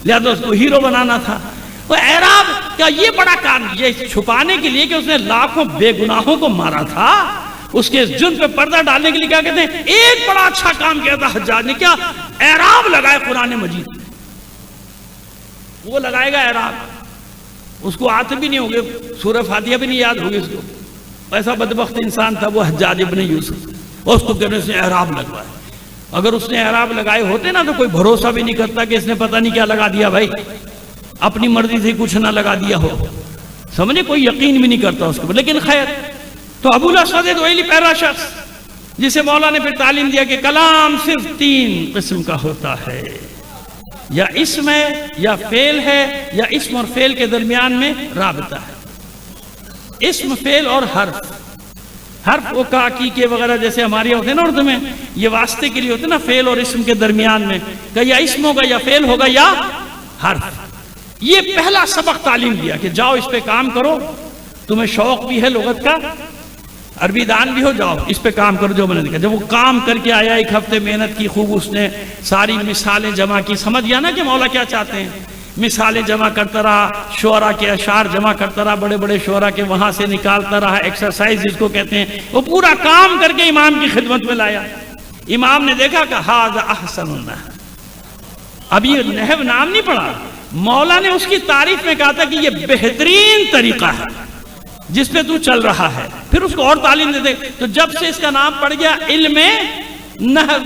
لہذا اس کو ہیرو بنانا تھا۔ وہ اعراب کا یہ بڑا کام، یہ چھپانے کے لیے کہ اس نے لاکھوں بے گناہوں کو مارا تھا، اس کے جرم پہ پردہ ڈالنے کے لیے کیا کہتے ہیں، ایک بڑا اچھا کام کیا تھا حجاج نے، کیا؟ اعراب لگائے قرآن مجید، وہ لگائے گا اعراب، اس کو آتے بھی نہیں ہوگے، سورہ فاتحہ بھی نہیں یاد ہوگی اس کو، ایسا بدبخت انسان تھا وہ حجاج ابن یوسف، اور اس کو کہنے سے اعراب لگوائے۔ اگر اس نے اعراب لگائے ہوتے نا تو کوئی بھروسہ بھی نہیں کرتا کہ اس نے پتہ نہیں کیا لگا دیا بھائی، اپنی مرضی سے کچھ نہ لگا دیا ہو، سمجھے، کوئی یقین بھی نہیں کرتا اس کو. لیکن خیر، تو ابو الاسود دوئلی پہلا شخص جسے مولا نے پھر تعلیم دیا کہ کلام صرف 3 قسم کا ہوتا ہے، یا اسم ہے، یا فعل ہے، یا اسم اور فعل کے درمیان میں رابطہ ہے. اسم، فعل اور حرف. حرف و کا، کی، کے وغیرہ جیسے ہمارے ہوتے ہیں نا اردو میں، یہ واسطے کے لیے ہوتے ہیں نا، فعل اور اسم کے درمیان میں، کہ یا اسم ہوگا یا فعل ہوگا یا حرف. یہ پہلا سبق تعلیم دیا کہ جاؤ اس پہ کام کرو، تمہیں شوق بھی ہے لغت کا، عربی دان بھی ہو، جاؤ اس پہ کام کرو جو میں نے دیکھا. جب وہ کام کر کے آیا، 1 ہفتے محنت کی، خوب اس نے ساری مثالیں جمع کی، سمجھ گیا نا کہ مولا کیا چاہتے ہیں. مثالیں جمع کرتا رہا، شعراء کے اشعار جمع کرتا رہا، بڑے بڑے شعراء کے وہاں سے نکالتا رہا، ایکسرسائز جس کو کہتے ہیں، وہ پورا کام کر کے امام کی خدمت میں لایا. امام نے دیکھا کہ ھذا احسن النحو. اب یہ نحو نام نہیں پڑا، مولا نے اس کی تعریف میں کہا تھا کہ یہ بہترین طریقہ ہے جس پہ تو چل رہا ہے. پھر اس کو اور تعلیم دے دے. تو جب سے اس کا نام پڑ گیا علم نحو،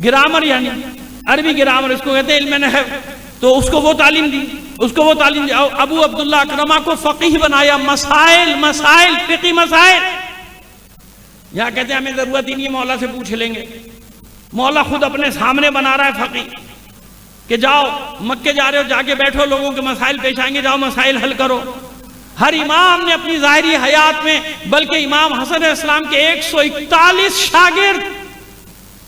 گرامر، یعنی عربی گرامر اس کو کہتے ہیں، علم نحو. تو اس کو وہ تعلیم دی، اس کو وہ تعلیم دی. ابو عبداللہ اکرمہ کو فقیہ بنایا. مسائل فقی مسائل. یہاں کہتے ہیں ہمیں ضرورت ہی نہیں ہے، مولا سے پوچھ لیں گے. مولا خود اپنے سامنے بنا رہا ہے فقیہ کہ جاؤ مکے جا رہے ہو، جا کے بیٹھو، لوگوں کے مسائل پیش آئیں گے، جاؤ مسائل حل کرو. ہر امام نے اپنی ظاہری حیات میں، بلکہ امام حسن علیہ السلام کے 141 شاگرد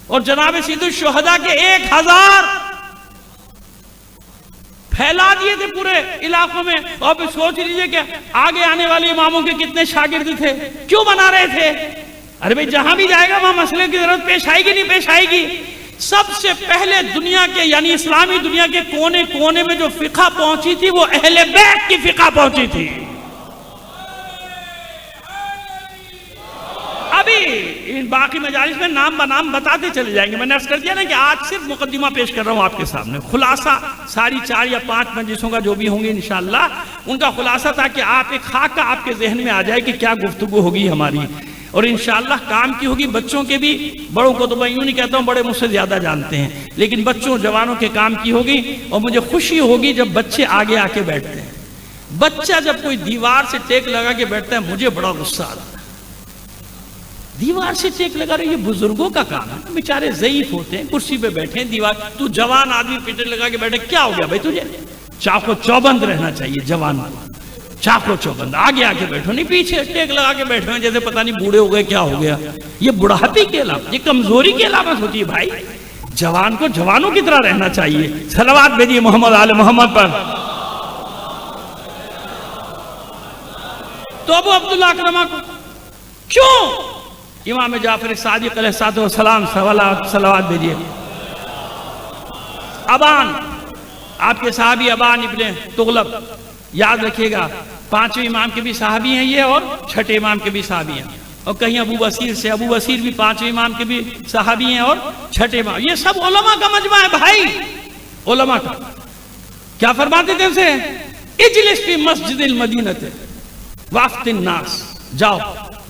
اور جناب سید الشہداء کے 1000 پھیلا دیے تھے پورے علاقوں میں. اور پھر سوچ لیجئے کہ آگے آنے والے اماموں کے کتنے شاگرد تھے. کیوں بنا رہے تھے؟ ارے بھئی جہاں بھی جائے گا وہاں مسئلے کی ضرورت پیش آئے گی نہیں پیش آئے گی. سب سے پہلے دنیا کے، یعنی اسلامی دنیا کے کونے کونے میں جو فقہ پہنچی تھی وہ اہل بیت کی فقہ پہنچی تھی. ابھی باقی مجالس میں نام بنام بتاتے چلے جائیں گے. میں نے عرض کر دیا نا کہ آج صرف مقدمہ پیش کر رہا ہوں آپ کے سامنے. خلاصہ ساری 4 یا 5 مجلسوں کا جو بھی ہوں گے انشاءاللہ ان کا خلاصہ تھا کہ آپ ایک خاکہ آپ کے ذہن میں آ جائے کہ کیا گفتگو ہوگی ہماری، اور انشاءاللہ کام کی ہوگی. بچوں کے بھی، بڑوں کو تو میں یوں نہیں کہتا ہوں، بڑے مجھ سے زیادہ جانتے ہیں، لیکن بچوں جوانوں کے کام کی ہوگی. اور مجھے خوشی ہوگی جب بچے آگے آ کے بیٹھتے ہیں. بچہ جب کوئی دیوار سے ٹیک لگا کے بیٹھتا ہے مجھے بڑا غصہ آتا ہے. دیوار سے ٹیک لگا رہے، یہ بزرگوں کا کام ہے، بیچارے ضعیف ہوتے ہیں، کرسی پہ بیٹھے ہیں، دیوار. تو جوان آدمی پیٹے لگا کے بیٹھے، کیا ہو گیا بھائی تجھے؟ چاق و چوبند رہنا چاہیے جوان، چاق و چوبند. آگے آگے بیٹھو، نہیں پیچھے ٹیک لگا کے بیٹھے ہیں جیسے پتہ نہیں بوڑھے ہو گئے کیا ہو گیا. یہ بڑھاپے کی علامت، یہ کمزوری کی علامت ہوتی ہے بھائی. جوان کو جوانوں کی طرح رہنا چاہیے. صلوات بھیجیے محمد آل محمد پر. تو ابو عبداللہ اکرمہ کو کیوں امام جعفر صادق علیہ السلام صلوات بھیجیے. ابان، آپ کے صحابی ابان ابن تغلب، یاد رکھیے گا 5ویں امام کے بھی صحابی ہیں یہ، اور 6ٹھے امام کے بھی صحابی ہیں. اور کہیں ابو بصیر سے، ابو بصیر بھی 5ویں امام کے بھی صحابی ہیں اور 6ٹھے امام. یہ سب علماء کا مجمع ہے بھائی، علماء کا. کیا فرماتے تھے اسے؟ اجلس فی مسجد المدینہ وافت الناس. جاؤ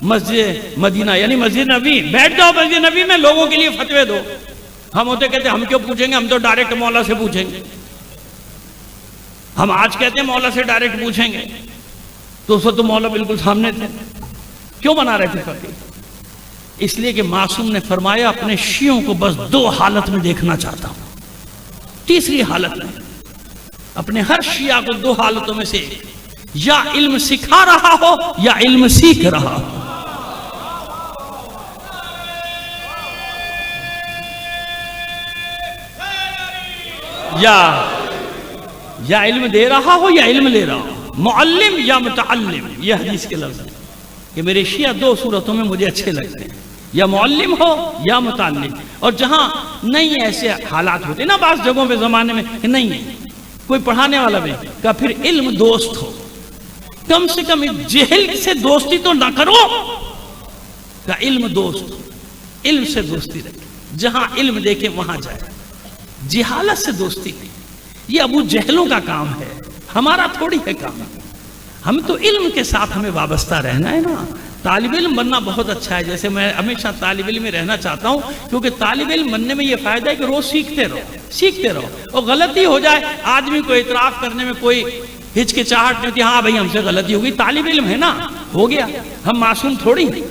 مسجد مدینہ یعنی مسجد نبی، بیٹھ جاؤ مسجد نبی میں، لوگوں کے لیے فتوے دو. ہم ہوتے کہتے ہم کیوں پوچھیں گے، ہم تو ڈائریکٹ مولا سے پوچھیں گے. ہم آج کہتے ہیں مولا سے ڈائریکٹ پوچھیں گے، تو اس وقت تو مولا بالکل سامنے تھے. کیوں بنا رہے تھے فقیر؟ اس لیے کہ معصوم نے فرمایا اپنے شیعوں کو بس 2 حالت میں دیکھنا چاہتا ہوں، تیسری حالت میں. اپنے ہر شیعہ کو 2 حالتوں میں سے ایک، یا علم سکھا رہا ہو یا علم سیکھ رہا ہو. یا علم دے رہا ہو یا علم لے رہا ہو، معلم یا متعلم. یہ حدیث کے لفظ ہے کہ میرے شیعہ 2 صورتوں میں مجھے اچھے لگتے ہیں، یا معلم ہو یا متعلم. اور جہاں نہیں ایسے حالات ہوتے نا بعض جگہوں پہ زمانے میں کہ نہیں ہے کوئی پڑھانے والا بھی، کہ پھر علم دوست ہو، کم سے کم جہل سے دوستی تو نہ کرو، کہ علم دوست ہو، علم سے دوستی رکھے، جہاں علم دیکھے وہاں جائے، جہالت سے دوستی نہیں. یہ ابو جہلوں کا کام ہے، ہمارا تھوڑی ہے کام. ہم تو علم کے ساتھ ہمیں وابستہ رہنا ہے نا. طالب علم بننا بہت اچھا ہے، جیسے میں ہمیشہ طالب علم میں رہنا چاہتا ہوں، کیونکہ طالب علم بننے میں یہ فائدہ ہے کہ روز سیکھتے رہو، اور غلطی ہو جائے آدمی کو اعتراف کرنے میں کوئی ہچکچاہٹ نہیں ہوتی، ہاں بھائی ہم سے غلطی ہوگی، طالب علم ہے نا، ہو گیا، ہم معصوم تھوڑی ہیں،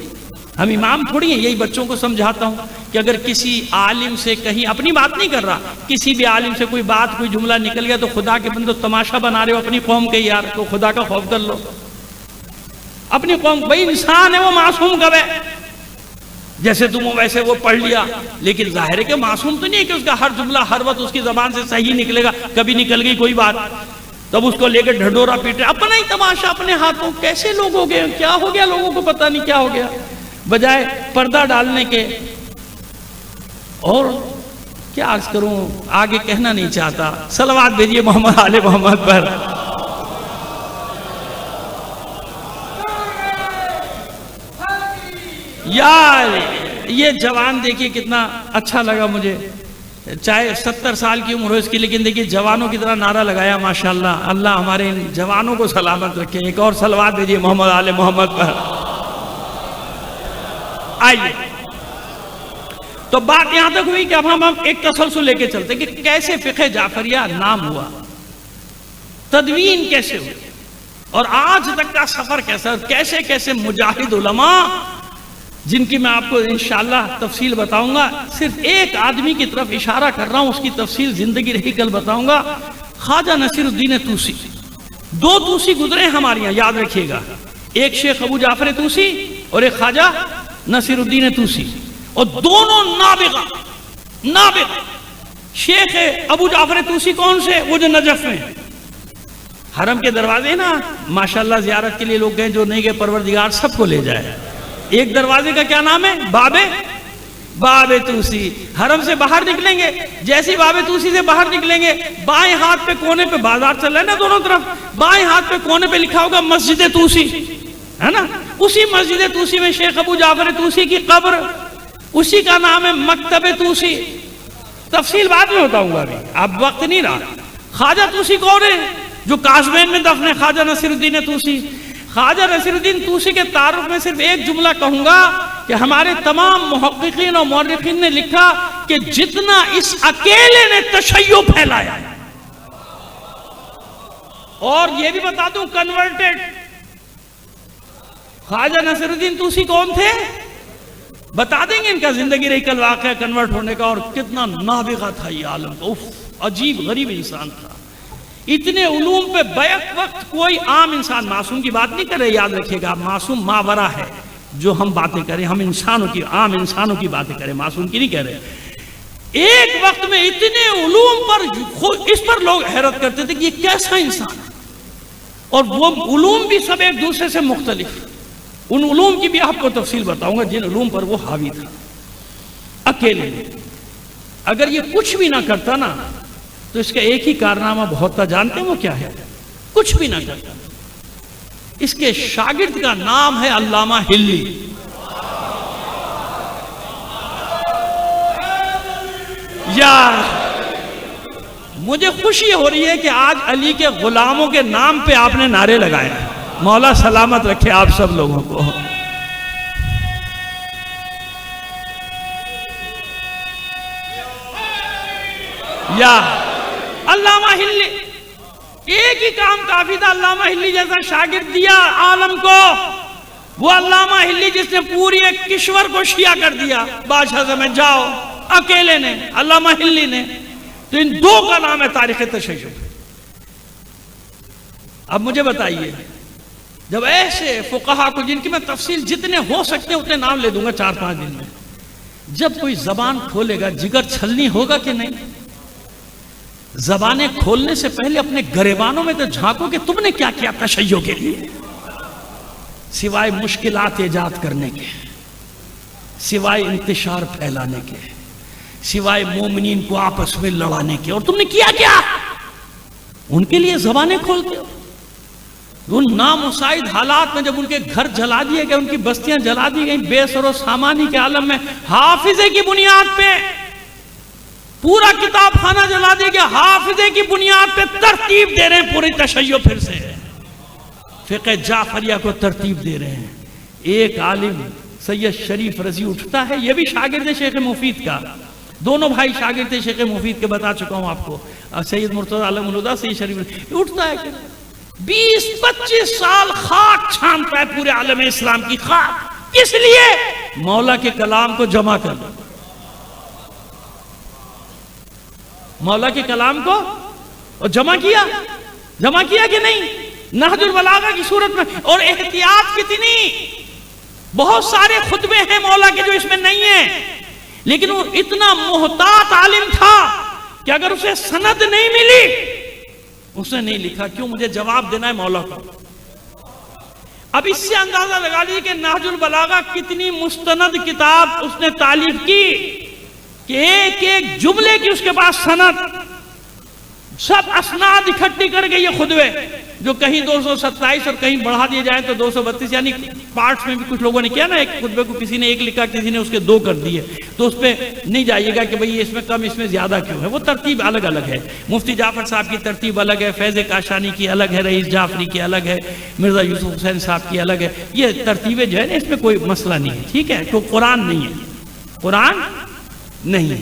ہم امام تھوڑی ہیں۔ یہی بچوں کو سمجھاتا ہوں کہ اگر کسی عالم سے کہیں، اپنی بات نہیں کر رہا، کسی بھی عالم سے کوئی بات کوئی جملہ نکل گیا تو خدا کے بندو تماشا بنا رہے ہو اپنی قوم کے، یار تو خدا کا خوف کر لو، اپنی قوم، بھائی انسان ہے وہ معصوم کب ہے؟ جیسے تم ہو ویسے وہ پڑھ لیا، لیکن ظاہر ہے کہ معصوم تو نہیں ہے کہ اس کا ہر جملہ ہر وقت اس کی زبان سے صحیح نکلے گا، کبھی نکل گئی کوئی بات تب اس کو لے کے ڈھڈورا پیٹ رہے، اپنا ہی تماشا اپنے ہاتھوں، کیسے لوگ ہو گئے، کیا ہو گیا لوگوں کو پتہ نہیں کیا ہو گیا، بجائے پردہ ڈالنے کے۔ اور کیا عرض کروں، آگے کہنا نہیں چاہتا، صلوات بھیجیے محمد آل محمد پر۔ یار یہ جوان دیکھیے کتنا اچھا لگا مجھے، چاہے 70 سال کی عمر ہو اس کی، لیکن دیکھیے جوانوں کی طرح نعرہ لگایا، ماشاءاللہ، اللہ ہمارے ان جوانوں کو سلامت رکھے۔ ایک اور صلوات بھیجیے محمد آل محمد پر۔ آئیے تو بات یہاں تک ہوئی کہ اب ہم ایک تسلسل لے کے چلتے کہ کیسے فقہ جعفریہ نام ہوا، تدوین کیسے ہوئی، اور آج تک کا سفر کیسا، کیسے کیسے مجاہد علماء، جن کی میں آپ کو انشاءاللہ تفصیل بتاؤں گا، صرف ایک آدمی کی طرف اشارہ کر رہا ہوں، اس کی تفصیل زندگی رہی کل بتاؤں گا، خواجہ نصیر الدین طوسی۔ دو طوسی گزرے ہمارے یہاں، یاد رکھیے گا، ایک شیخ ابو جعفر طوسی اور ایک خواجہ نصیر الدین طوسی، اور دونوں نابغہ۔ شیخ ابو جعفر طوسی کون سے؟ وہ جو نجف میں حرم کے دروازے نا، ماشاءاللہ زیارت کے لیے لوگ گئے، جو نہیں گئے پروردگار سب کو لے جائے۔ ایک دروازے کا کیا نام ہے؟ باب طوسی۔ حرم سے باہر نکلیں گے، جیسے باب طوسی سے باہر نکلیں گے، بائیں ہاتھ پہ کونے پہ بازار چل رہا ہے نا دونوں طرف، بائیں ہاتھ پہ کونے پہ لکھا ہوگا مسجد طوسی، ہے نا؟ اسی مسجد طوسی میں شیخ ابو جعفر طوسی کی قبر، اسی کا نام ہے مکتب طوسی۔ تفصیل بعد میں بتاؤں گا، ابھی اب وقت نہیں رہا۔ خواجہ طوسی کون ہے؟ جو قازوین میں دفن ہے، خواجہ نصیر الدین طوسی۔ خواجہ نصیر الدین طوسی کے تعارف میں صرف ایک جملہ کہوں گا کہ ہمارے تمام محققین اور مورخین نے لکھا کہ جتنا اس اکیلے نے تشیع پھیلایا، اور یہ بھی بتا دوں کنورٹڈ، خواجہ نصیر الدین طوسی کون تھے؟ بتا دیں گے ان کا زندگی رہی کل واقعہ کنورٹ ہونے کا، اور کتنا نابغہ تھا یہ عالم کا، عجیب غریب انسان تھا، اتنے علوم پہ بیک وقت کوئی عام انسان، معصوم کی بات نہیں کر رہے، یاد رکھیے گا، معصوم ماورا ہے جو ہم باتیں کریں، ہم انسانوں کی، عام انسانوں کی باتیں کریں، معصوم کی نہیں کہہ رہے۔ ایک وقت میں اتنے علوم پر، اس پر لوگ حیرت کرتے تھے کہ یہ کیسا انسان ہے، اور وہ علوم بھی سب ایک دوسرے سے مختلف۔ ان علوم کی بھی آپ کو تفصیل بتاؤں گا جن علوم پر وہ حاوی تھا، اکیلے۔ اگر یہ کچھ بھی نہ کرتا نا تو اس کا ایک ہی کارنامہ بہت تھا، جانتے ہیں وہ کیا ہے؟ کچھ بھی نہ کرتا۔ اس کے شاگرد کا نام ہے علامہ ہلی۔ یار مجھے خوشی ہو رہی ہے کہ آج علی کے غلاموں کے نام پہ آپ نے نعرے لگائے ہیں، مولا سلامت رکھے آپ سب لوگوں کو۔ یا علامہ ہلی، ایک ہی کام کافی تھا، علامہ ہلی جیسا شاگرد دیا عالم کو، وہ علامہ ہلی جس نے پوری ایک کشور کو شیعہ کر دیا، بادشاہ سے میں جاؤ، اکیلے نے، علامہ ہلی نے۔ تو ان دو کا نام ہے تاریخ تشیع۔ اب مجھے بتائیے، جب ایسے فقہا کو، جن کی میں تفصیل جتنے ہو سکتے ہیں اتنے نام لے دوں گا 4-5 دن میں، جب کوئی زبان کھولے گا جگر چھلنی ہوگا کہ نہیں؟ زبانیں کھولنے سے پہلے اپنے گریبانوں میں تو جھانکو کہ تم نے کیا کیا تشیع کے لیے، سوائے مشکلات ایجاد کرنے کے، سوائے انتشار پھیلانے کے، سوائے مومنین کو آپس میں لڑانے کے، اور تم نے کیا کیا؟ ان کے لیے زبانیں کھولتے ہو۔ ان نامساعد حالات میں جب ان کے گھر جلا دیے گئے، ان کی بستیاں جلا دی گئیں، بے سر و سامانی کے عالم میں، حافظے کی بنیاد پہ پورا کتاب خانہ جلا دیا گیا، حافظے کی بنیاد پہ ترتیب دے رہے ہیں پوری تشیع، پھر سے فقہ جعفریہ کو ترتیب دے رہے ہیں۔ ایک عالم سید شریف رضی اٹھتا ہے، یہ بھی شاگرد شیخ مفید کا، دونوں بھائی شاگرد تھے شیخ مفید کے، بتا چکا ہوں آپ کو، سید مرتضی عالم الہدیٰ، سید شریف اٹھتا ہے کہ 20-25 سال خاک چھانتا ہے پورے عالم اسلام کی خاک، کس لیے؟ مولا کے کلام کو جمع کر دو، مولا کے کلام کو اور جمع کیا کہ نہیں؟ نہج البلاغہ کی صورت میں، اور احتیاط کتنی، بہت سارے خطبے ہیں مولا کے جو اس میں نہیں ہیں، لیکن وہ اتنا محتاط عالم تھا کہ اگر اسے سند نہیں ملی اس نے نہیں لکھا، کیوں؟ مجھے جواب دینا ہے مولا کو۔ اب اس سے اندازہ لگا لیجیے کہ نہج البلاغہ کتنی مستند کتاب اس نے تالیف کی کہ ایک ایک جملے کی اس کے پاس سند، سب اسناد اکٹھی کر کے یہ خطبے جو کہیں 227 اور کہیں بڑھا دیے جائیں تو 232، یعنی پارٹس میں بھی کچھ لوگوں نے کیا نا، ایک خطبے کو کسی نے ایک لکھا، کسی نے اس کے 2 کر دیے، تو اس پہ نہیں جائیے گا کہ بھئی اس میں کم اس میں زیادہ کیوں ہے، وہ ترتیب الگ الگ ہے، مفتی جعفر صاحب کی ترتیب الگ ہے، فیض کاشانی کی الگ ہے، رئیس جعفری کی الگ ہے، مرزا یوسف حسین صاحب کی الگ ہے، یہ ترتیبیں جو ہے نا اس میں کوئی مسئلہ نہیں ہے، ٹھیک ہے، تو قرآن نہیں ہے، قرآن نہیں ہے،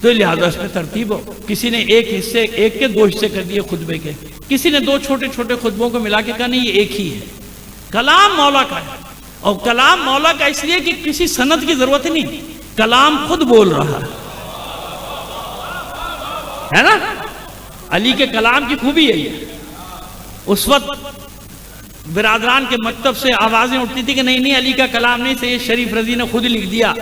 تو لہذا اس میں ترتیب ہو، کسی نے ایک کے 2 حصے کر دیے خطبے کے، کسی نے 2 چھوٹے چھوٹے خطبوں کو ملا کے کہا نہیں یہ ایک ہی ہے، کلام مولا کا ہے، اور کلام مولا کا اس لیے کہ کسی سند کی ضرورت نہیں، کلام خود بول رہا ہے نا، علی کے کلام کی خوبی ہے یہ، اس وقت برادران کے مکتب سے آوازیں اٹھتی تھی کہ نہیں علی کا کلام نہیں، سید شریف رضی نے خود لکھ دیا،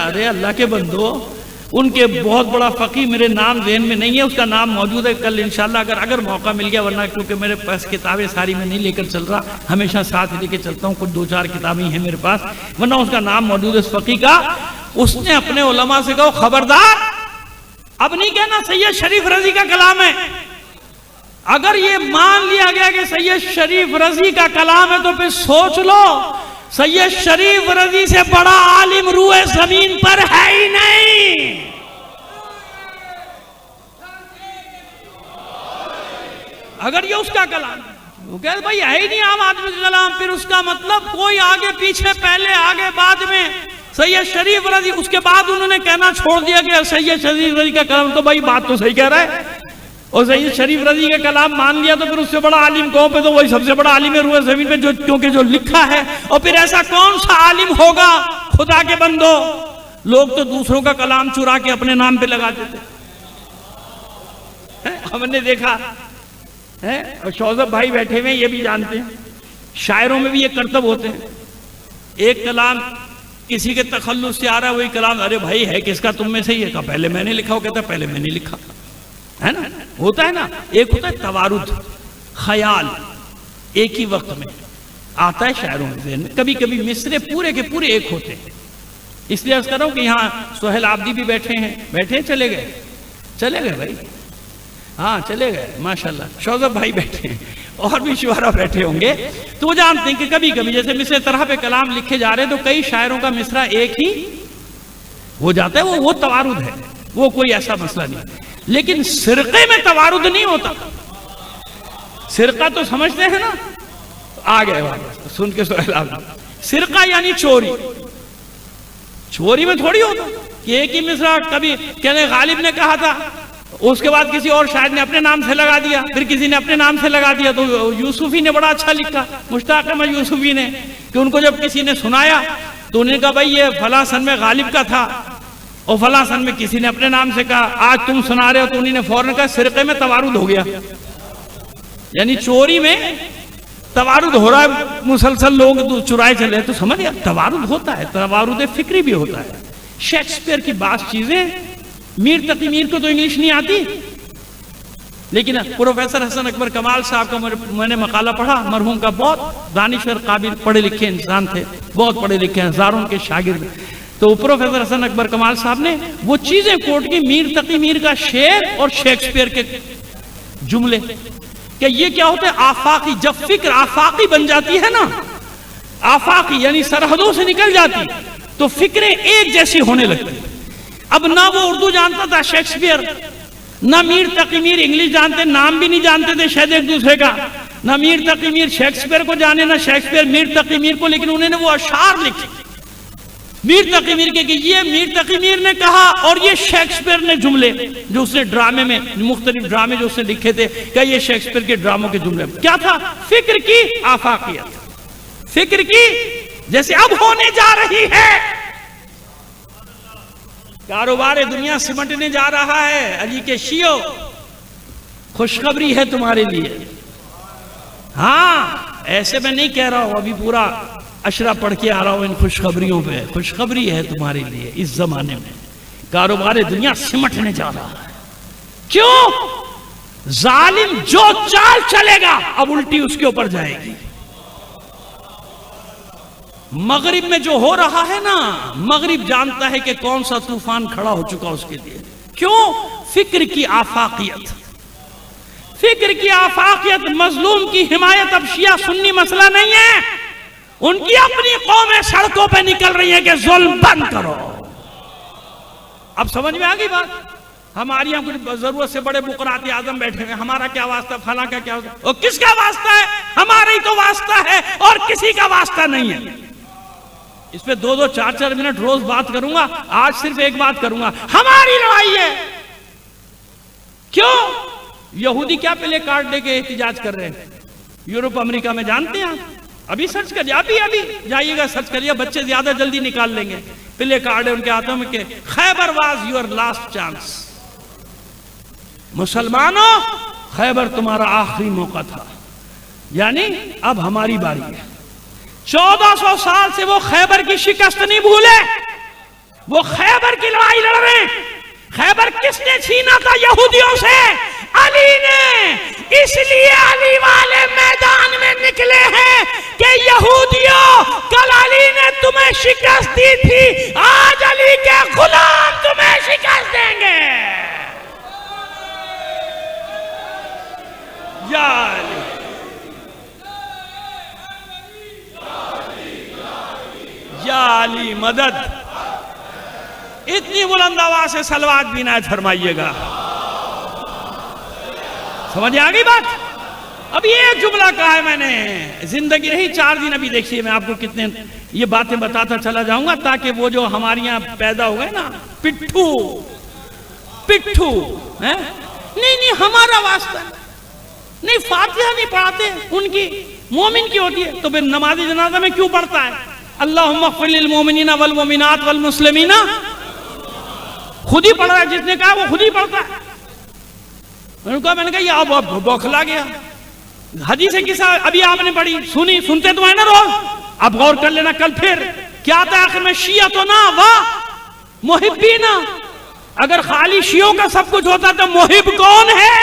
ارے اللہ کے بندو، ان کے بہت بڑا فقیہ میرے نام ذہن میں نہیں ہے، اس کا نام موجود ہے، کل انشاءاللہ اگر موقع مل گیا، ورنہ کیونکہ میرے پاس کتابیں ساری میں نہیں لے کر چل رہا، ہمیشہ ساتھ لے کے چلتا ہوں، کچھ 2-4 کتابیں ہیں میرے پاس، ورنہ اس کا نام موجود ہے اس فقیہ کا، اس نے اپنے علماء سے کہا خبردار اب نہیں کہنا سید شریف رضی کا کلام ہے، اگر یہ مان لیا گیا کہ سید شریف رضی کا کلام ہے تو پھر سوچ لو سید شریف رضی سے بڑا عالم روئے زمین پر ہے ہی نہیں۔ اگر یہ اس کا کلام ہے، وہ کہتے بھائی ہے ہی نہیں عام آدمی کا کلام، پھر اس کا مطلب کوئی آگے پیچھے پہلے آگے بعد میں سید شریف رضی، اس کے بعد انہوں نے کہنا چھوڑ دیا کہ سید شریف رضی کا کلام، تو بھائی بات تو صحیح کہہ رہا ہے، اور سید شریف رضی کا کلام مان لیا تو پھر اس سے بڑا عالم کون پہ، تو وہی سب سے بڑا عالم ہے روئے زمین پہ، کیونکہ جو لکھا ہے، اور پھر ایسا کون سا عالم ہوگا خدا کے بندو، لوگ تو دوسروں کا کلام چرا کے اپنے نام پہ لگا دیتے، ہم نے دیکھا ہے، اور شوزب بھائی بیٹھے ہوئے یہ بھی جانتے ہیں، شاعروں میں بھی یہ کرتب ہوتے ہیں، ایک کلام کسی کے تخلص سے آ رہا ہے، وہی کلام ارے بھائی ہے کس کا تم میں سے، یہ کہا پہلے میں نے لکھا، وہ کہتا ہے پہلے میں نے لکھا، ہے نا، ہوتا ہے نا، ایک ہوتا ہے توارد، خیال ایک ہی وقت میں آتا ہے شاعروں میں ذہن میں، کبھی کبھی مصرے پورے کے پورے ایک ہوتے ہیں، اس لیے عرض کر رہا ہوں کہ یہاں سہیل عابدی بھی بیٹھے ہیں، چلے گئے بھائی، ہاں چلے گئے ماشاءاللہ، شوزب بھائی بیٹھے ہیں، اور بھی شعراء بیٹھے ہوں گے، تو وہ جانتے ہیں کہ کبھی کبھی جیسے مصرے طرح پہ کلام لکھے جا رہے ہیں تو کئی شاعروں کا مصرع ایک ہی ہو جاتا ہے، وہ توارد ہے، وہ کوئی ایسا مسئلہ نہیں، لیکن سرقے میں توارد نہیں ہوتا، سرقہ تو سمجھتے ہیں نا، آ گئے سن کے سہیل عابدی، سرقہ یعنی چوری میں تھوڑی ہوتا کہ ایک ہی مصرع کبھی کہنے غالب نے کہا تھا، اس کے بعد کسی اور شاعر نے اپنے نام سے لگا دیا، پھر کسی نے اپنے نام سے لگا دیا، تو یوسفی نے بڑا اچھا لکھا، مشتاق احمد یوسفی نے، کہ ان کو جب کسی نے سنایا تو انہوں نے کہا بھائی یہ فلاں سن میں غالب کا تھا، اور فلاں سن میں کسی نے اپنے نام سے کہا، آج تم سنا رہے ہو، تو انہوں نے فوراً کہا سرقے میں توارد ہو گیا، یعنی چوری میں توارد ہو رہا ہے، مسلسل لوگ چرائے چلے، تو سمجھ گیا توارد ہوتا ہے، توارد فکری بھی ہوتا ہے، شیکسپیئر کی بعض چیزیں، میر تقی میر کو تو انگلش نہیں آتی، لیکن پروفیسر حسن اکبر کمال صاحب کا میں نے مقالہ پڑھا، مرحوم کا بہت دانشور قابل پڑھے لکھے انسان تھے، بہت پڑھے لکھے، ہزاروں کے شاگرد، تو پروفیسر حسن اکبر کمال صاحب نے وہ چیزیں کوٹ کی، میر تقی میر کا شعر اور شیکسپیئر کے جملے، کہ یہ کیا ہوتا ہے آفاقی، جب فکر آفاقی بن جاتی ہے نا، آفاقی یعنی سرحدوں سے نکل جاتی تو فکریں ایک جیسی ہونے لگتی، اب نہ وہ اردو جانتا تھا شیکسپیئر، نہ میر تقی میر انگلش جانتے، نام بھی نہیں جانتے تھے شاید ایک دوسرے کا، نہ میر تقی میر شیکسپیئر کو جانے نہ شیکسپیئر میر تقی میر کو، لیکن انہوں نے وہ اشعار لکھے میر تقی میر کے کہ یہ میر تقی میر نے کہا اور یہ شیکسپیئر نے جملے جو اس نے ڈرامے میں مختلف ڈرامے جو اس نے لکھے تھے کہ یہ شیکسپیئر کے ڈراموں کے جملے کیا تھا؟ فکر کی آفاقیت، فکر کی جیسے اب ہونے جا رہی ہے، کاروبار دنیا سمٹنے جا رہا ہے۔ علی کے شیعوں خوشخبری ہے تمہارے لیے، ہاں ایسے میں نہیں کہہ رہا ہوں، ابھی پورا اشرا پڑھ کے آ رہا ہوں ان خوشخبریوں پہ، خوشخبری ہے تمہارے لیے، اس زمانے میں کاروبار دنیا سمٹنے جا رہا ہے۔ کیوں؟ ظالم جو چال چلے گا اب الٹی اس کے اوپر جائے گی۔ مغرب میں جو ہو رہا ہے نا، مغرب جانتا ہے کہ کون سا طوفان کھڑا ہو چکا اس کے لیے۔ کیوں؟ فکر کی آفاقیت، فکر کی آفاقیت، مظلوم کی حمایت اب شیعہ سنی مسئلہ نہیں ہے، ان کی اپنی قومیں سڑکوں پہ نکل رہی ہیں کہ ظلم بند کرو۔ اب سمجھ میں آگئی بات؟ ہماری یہاں کچھ ضرورت سے بڑے بقرات اعظم بیٹھے ہوئے، ہمارا کیا واسطہ، فلاں کا کیا واسطہ، اور کس کا واسطہ ہے؟ ہمارا ہی تو واسطہ ہے اور کسی کا واسطہ نہیں ہے۔ اس پہ 2-2 4-4 منٹ روز بات کروں گا، آج صرف ایک بات کروں گا، ہماری لڑائی ہے۔ کیوں؟ یہودی کیا پلے کارڈ لے کے احتجاج کر رہے ہیں یورپ امریکہ میں، جانتے ہیں؟ ابھی سرچ کریے، ابھی جائیے گا سرچ کریے، بچے زیادہ جلدی نکال لیں گے۔ پلے کارڈ ہے ان کے ہاتھوں میں کہ خیبر واز یور لاسٹ چانس، مسلمانوں خیبر تمہارا آخری موقع تھا، یعنی اب ہماری باری ہے۔ 1400 سال سے وہ خیبر کی شکست نہیں بھولے، وہ خیبر کی لڑائی لڑ رہے ہیں۔ خیبر کس نے چھینا تھا یہودیوں سے؟ علی نے۔ اس لیے علی والے میدان میں نکلے ہیں کہ یہودیوں کل علی نے تمہیں شکست دی تھی، آج علی کے غلام تمہیں شکست دیں گے۔ یا علی، یا علی مدد۔ اتنی بلند آواز سے صلوات بھی نہ فرمائیے گا۔ سمجھ آگئی بات؟ اب یہ جملہ کہا ہے میں نے، زندگی نہیں 4 دن ابھی دیکھیے میں آپ کو کتنے یہ باتیں بتاتا چلا جاؤں گا تاکہ وہ جو ہمارے یہاں پیدا ہوئے نا پٹھو نہیں ہمارا واسطہ نہیں، فاتحہ نہیں پڑھاتے، ان کی مومن کی ہوتی ہے، تو پھر نماز جنازہ میں کیوں پڑھتا ہے؟ اللہم اغفر للمومنین والمومنات والمسلمین، خود ہی پڑھ رہا ہے، جس نے کہا وہ خود ہی پڑھتا ہے۔ میں نے کہا یہ اب بوکھلا گیا، حدیث کسا ابھی آپ نے پڑھی سنی، سنتے تو ہیں نا روز، اب غور کر لینا کل پھر کیا آتا ہے آخر میں، شیعتنا و محبینا۔ اگر خالی شیعوں کا سب کچھ ہوتا تو محب کون ہے؟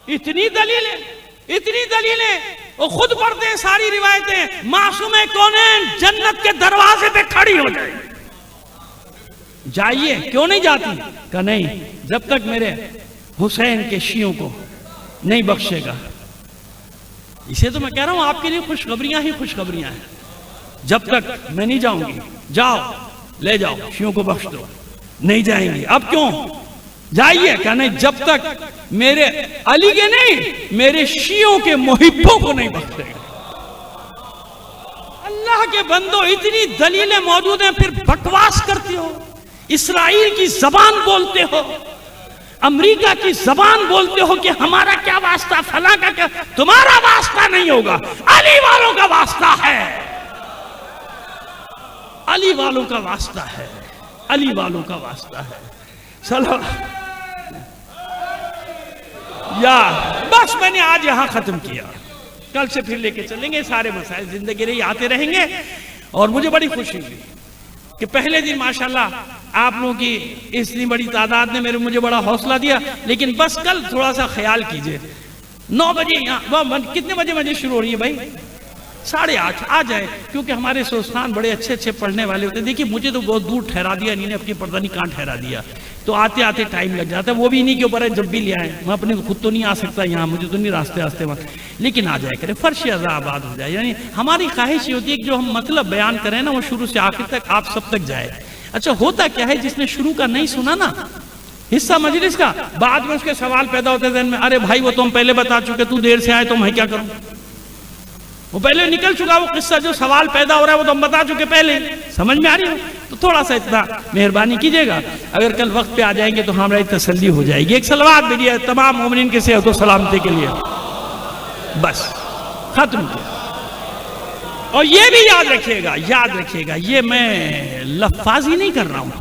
اتنی دلیلیں وہ خود پڑھتے ہیں ساری روایتیں، معصوم کونین جنت کے دروازے پہ کھڑی ہو جائے، جائیے، کیوں نہیں جاتی؟ کہ نہیں، جب تک میرے حسین کے شیعوں کو نہیں بخشے گا۔ اسے تو میں کہہ رہا ہوں آپ کے لیے خوشخبریاں ہی خوشخبریاں ہیں، جب تک میں نہیں جاؤں گی، جاؤ لے جاؤ شیعوں کو بخش دو، نہیں جائیں گی۔ اب کیوں جائیے؟ کہ نہیں، جب تک میرے علی کے نہیں، میرے شیعوں کے محبوں کو نہیں بخشے گا۔ اللہ کے بندو، اتنی دلیلیں موجود ہیں، پھر بکواس کرتے ہو، اسرائیل کی زبان بولتے ہو، امریکہ کی زبان بولتے ہو کہ ہمارا کیا واسطہ، فلاں کا کیا، تمہارا واسطہ نہیں ہوگا، علی والوں کا واسطہ ہے، علی والوں کا واسطہ ہے، علی والوں کا واسطہ ہے۔ چلو یا بس میں نے آج یہاں ختم کیا، کل سے پھر لے کے چلیں گے، سارے مسائل زندگی رہی آتے رہیں گے۔ اور مجھے بڑی خوشی ہوئی کہ پہلے دن ماشاءاللہ آپ لوگوں کی اتنی بڑی تعداد نے مجھے بڑا حوصلہ دیا، لیکن بس کل تھوڑا سا خیال کیجئے، 9 بجے یہاں کتنے بجے شروع ہو رہی ہے بھائی؟ 8:30 آ جائے، کیونکہ ہمارے دوستان بڑے اچھے پڑھنے والے ہوتے ہیں۔ دیکھیے مجھے تو بہت دور ٹھہرا دیا انہوں نے، اپنی پردہ نہیں کہاں ٹھہرا دیا، تو آتے آتے ٹائم لگ جاتا ہے، وہ بھی انہی کے اوپر ہے، جب بھی لے آئیں، میں اپنے خود تو نہیں آ سکتا یہاں، مجھے تو نہیں راستے وقت، لیکن آ جائے کرے، فرش ازا آباد ہو جائے۔ یعنی ہماری خواہش یہ ہوتی ہے کہ جو ہم مطلب بیان کریں نا وہ شروع سے آخر تک آپ سب تک جائے۔ اچھا ہوتا کیا ہے، جس نے شروع کا نہیں سنا نا حصہ مجلس کا. بعد میں اس کے سوال پیدا ہوتے ذہن میں, ارے بھائی وہ تم پہلے بتا چکے, تو دیر سے آئے تو میں کیا کروں. وہ پہلے نکل چکا وہ قصہ, جو سوال پیدا ہو رہا ہے وہ تو ہم بتا چکے پہلے. سمجھ میں آ رہی ہے؟ تو تھوڑا سا اتنا مہربانی کیجیے گا, اگر کل وقت پہ آ جائیں گے تو ہماری تسلی ہو جائے گی. ایک صلوات بھیجیے تمام مومنین کے صحت و سلامتی کے لیے. بس ختم کیا. اور یہ بھی یاد رکھیے گا, یہ میں لفاظی نہیں کر رہا ہوں,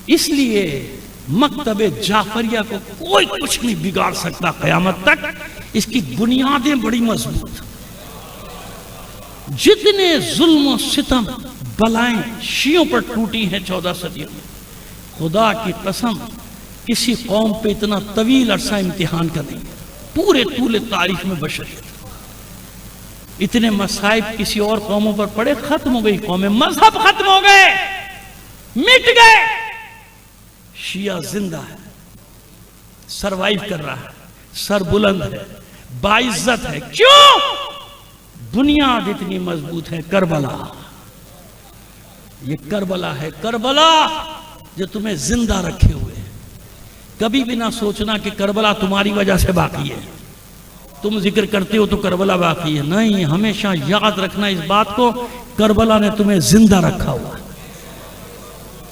اس لیے مکتب جعفریہ کو کوئی کچھ نہیں بگاڑ سکتا قیامت تک. اس کی بنیادیں بڑی مضبوط. جتنے ظلم و ستم بلائیں شیعوں پر ٹوٹی ہیں 14 صدیوں میں, خدا کی قسم کسی قوم پہ اتنا طویل عرصہ امتحان کا نہیں ہے پورے طول تاریخ میں بشریت. اتنے مصائب کسی اور قوموں پر پڑے, ختم ہو گئی قومیں, مذہب ختم ہو گئے, مٹ گئے. شیعہ زندہ ہے, سروائیو کر رہا ہے, سر بلند ہے, باعزت ہے. کیوں؟ بنیاد اتنی مضبوط ہے. کربلا, یہ کربلا ہے, کربلا جو تمہیں زندہ رکھے ہوئے. کبھی بھی نہ سوچنا کہ کربلا تمہاری وجہ سے باقی ہے, تم ذکر کرتے ہو تو کربلا باقی ہے. نہیں, ہمیشہ یاد رکھنا اس بات کو, کربلا نے تمہیں زندہ رکھا ہوا.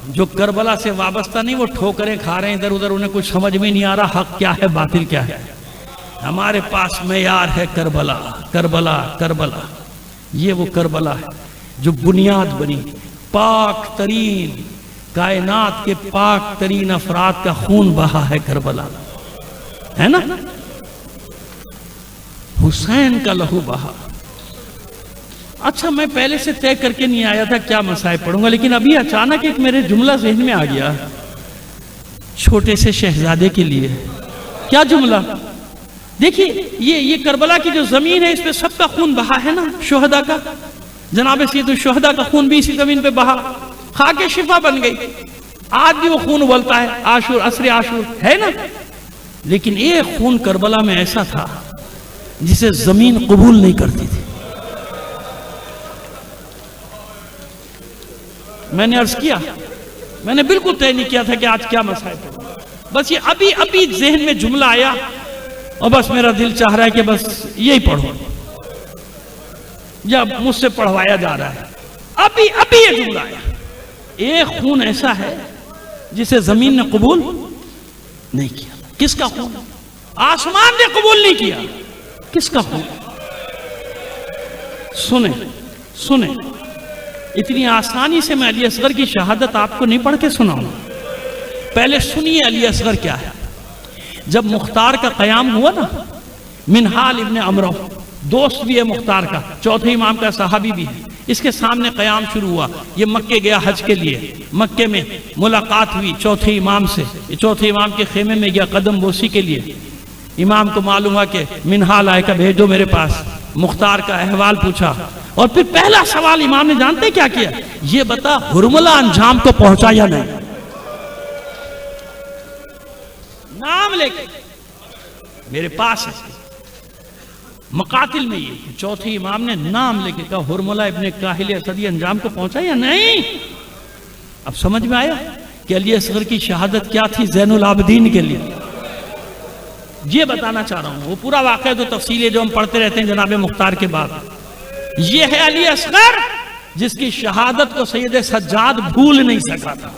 جو کربلا سے وابستہ نہیں وہ ٹھوکریں کھا رہے ہیں ادھر ادھر, انہیں کچھ سمجھ میں نہیں آ رہا حق کیا ہے باطل کیا ہے. ہمارے پاس معیار ہے کربلا, کربلا, کربلا. یہ وہ کربلا ہے جو بنیاد بنی. پاک ترین کائنات کے پاک ترین افراد کا خون بہا ہے کربلا, ہے نا. حسین کا لہو بہا. اچھا, میں پہلے سے طے کر کے نہیں آیا تھا کیا مسائل پڑھوں گا, لیکن ابھی اچانک ایک میرے جملہ ذہن میں آ گیا چھوٹے سے شہزادے کے لیے. کیا جملہ؟ دیکھیے, یہ کربلا کی جو زمین ہے اس پہ سب کا خون بہا ہے نا, شہداء کا. جناب سید الشہداء کا خون بھی اسی زمین پہ بہا, خاک شفا بن گئی. آج بھی وہ خون ابلتا ہے, عاشور, عصر عاشور ہے نا. لیکن ایک خون کربلا میں ایسا تھا جسے زمین قبول نہیں کرتی تھی. میں نے عرض کیا, میں نے بالکل طے نہیں کیا تھا کہ آج کیا مسائل ہے. بس یہ ابھی ذہن میں جملہ آیا اور بس میرا دل چاہ رہا ہے کہ بس یہی پڑھو, یا مجھ سے پڑھوایا جا رہا ہے. ابھی یہ جملہ آیا. ایک خون ایسا ہے جسے زمین نے قبول نہیں کیا. کس کا خون؟ آسمان نے قبول نہیں کیا. کس کا خون؟ سنیں, اتنی آسانی سے میں علی اصغر کی شہادت آپ کو نہیں پڑھ کے سناؤں. پہلے سنیے علی اصغر کیا ہے. جب مختار کا قیام ہوا نا, منہال ابن عمرو دوست بھی ہے مختار کا, چوتھے امام کا صحابی بھی ہے, اس کے سامنے قیام شروع ہوا. یہ مکے گیا حج کے لیے, مکے میں ملاقات ہوئی چوتھے امام سے, چوتھے امام کے خیمے میں گیا قدم بوسی کے لیے. امام کو معلوم ہوا کہ منہال آئے گا, بھیجو میرے پاس. مختار کا احوال پوچھا, اور پھر پہلا سوال امام نے جانتے کیا کیا؟ یہ بتا ہرملہ انجام کو پہنچا یا نہیں. نام لے کے میرے پاس ہے مقاتل میں, یہ چوتھے امام نے نام لے کے کہا ہرملہ ابن کاہل اسدی انجام کو پہنچا یا نہیں. اب سمجھ میں آیا کہ علی اصغر کی شہادت کیا تھی زین العابدین کے لیے. یہ بتانا چاہ رہا ہوں, وہ پورا واقعہ تو تفصیل ہے جو ہم پڑھتے رہتے ہیں جناب مختار کے بعد. یہ ہے علی اصغر جس کی شہادت کو سید سجاد بھول نہیں سکا تھا,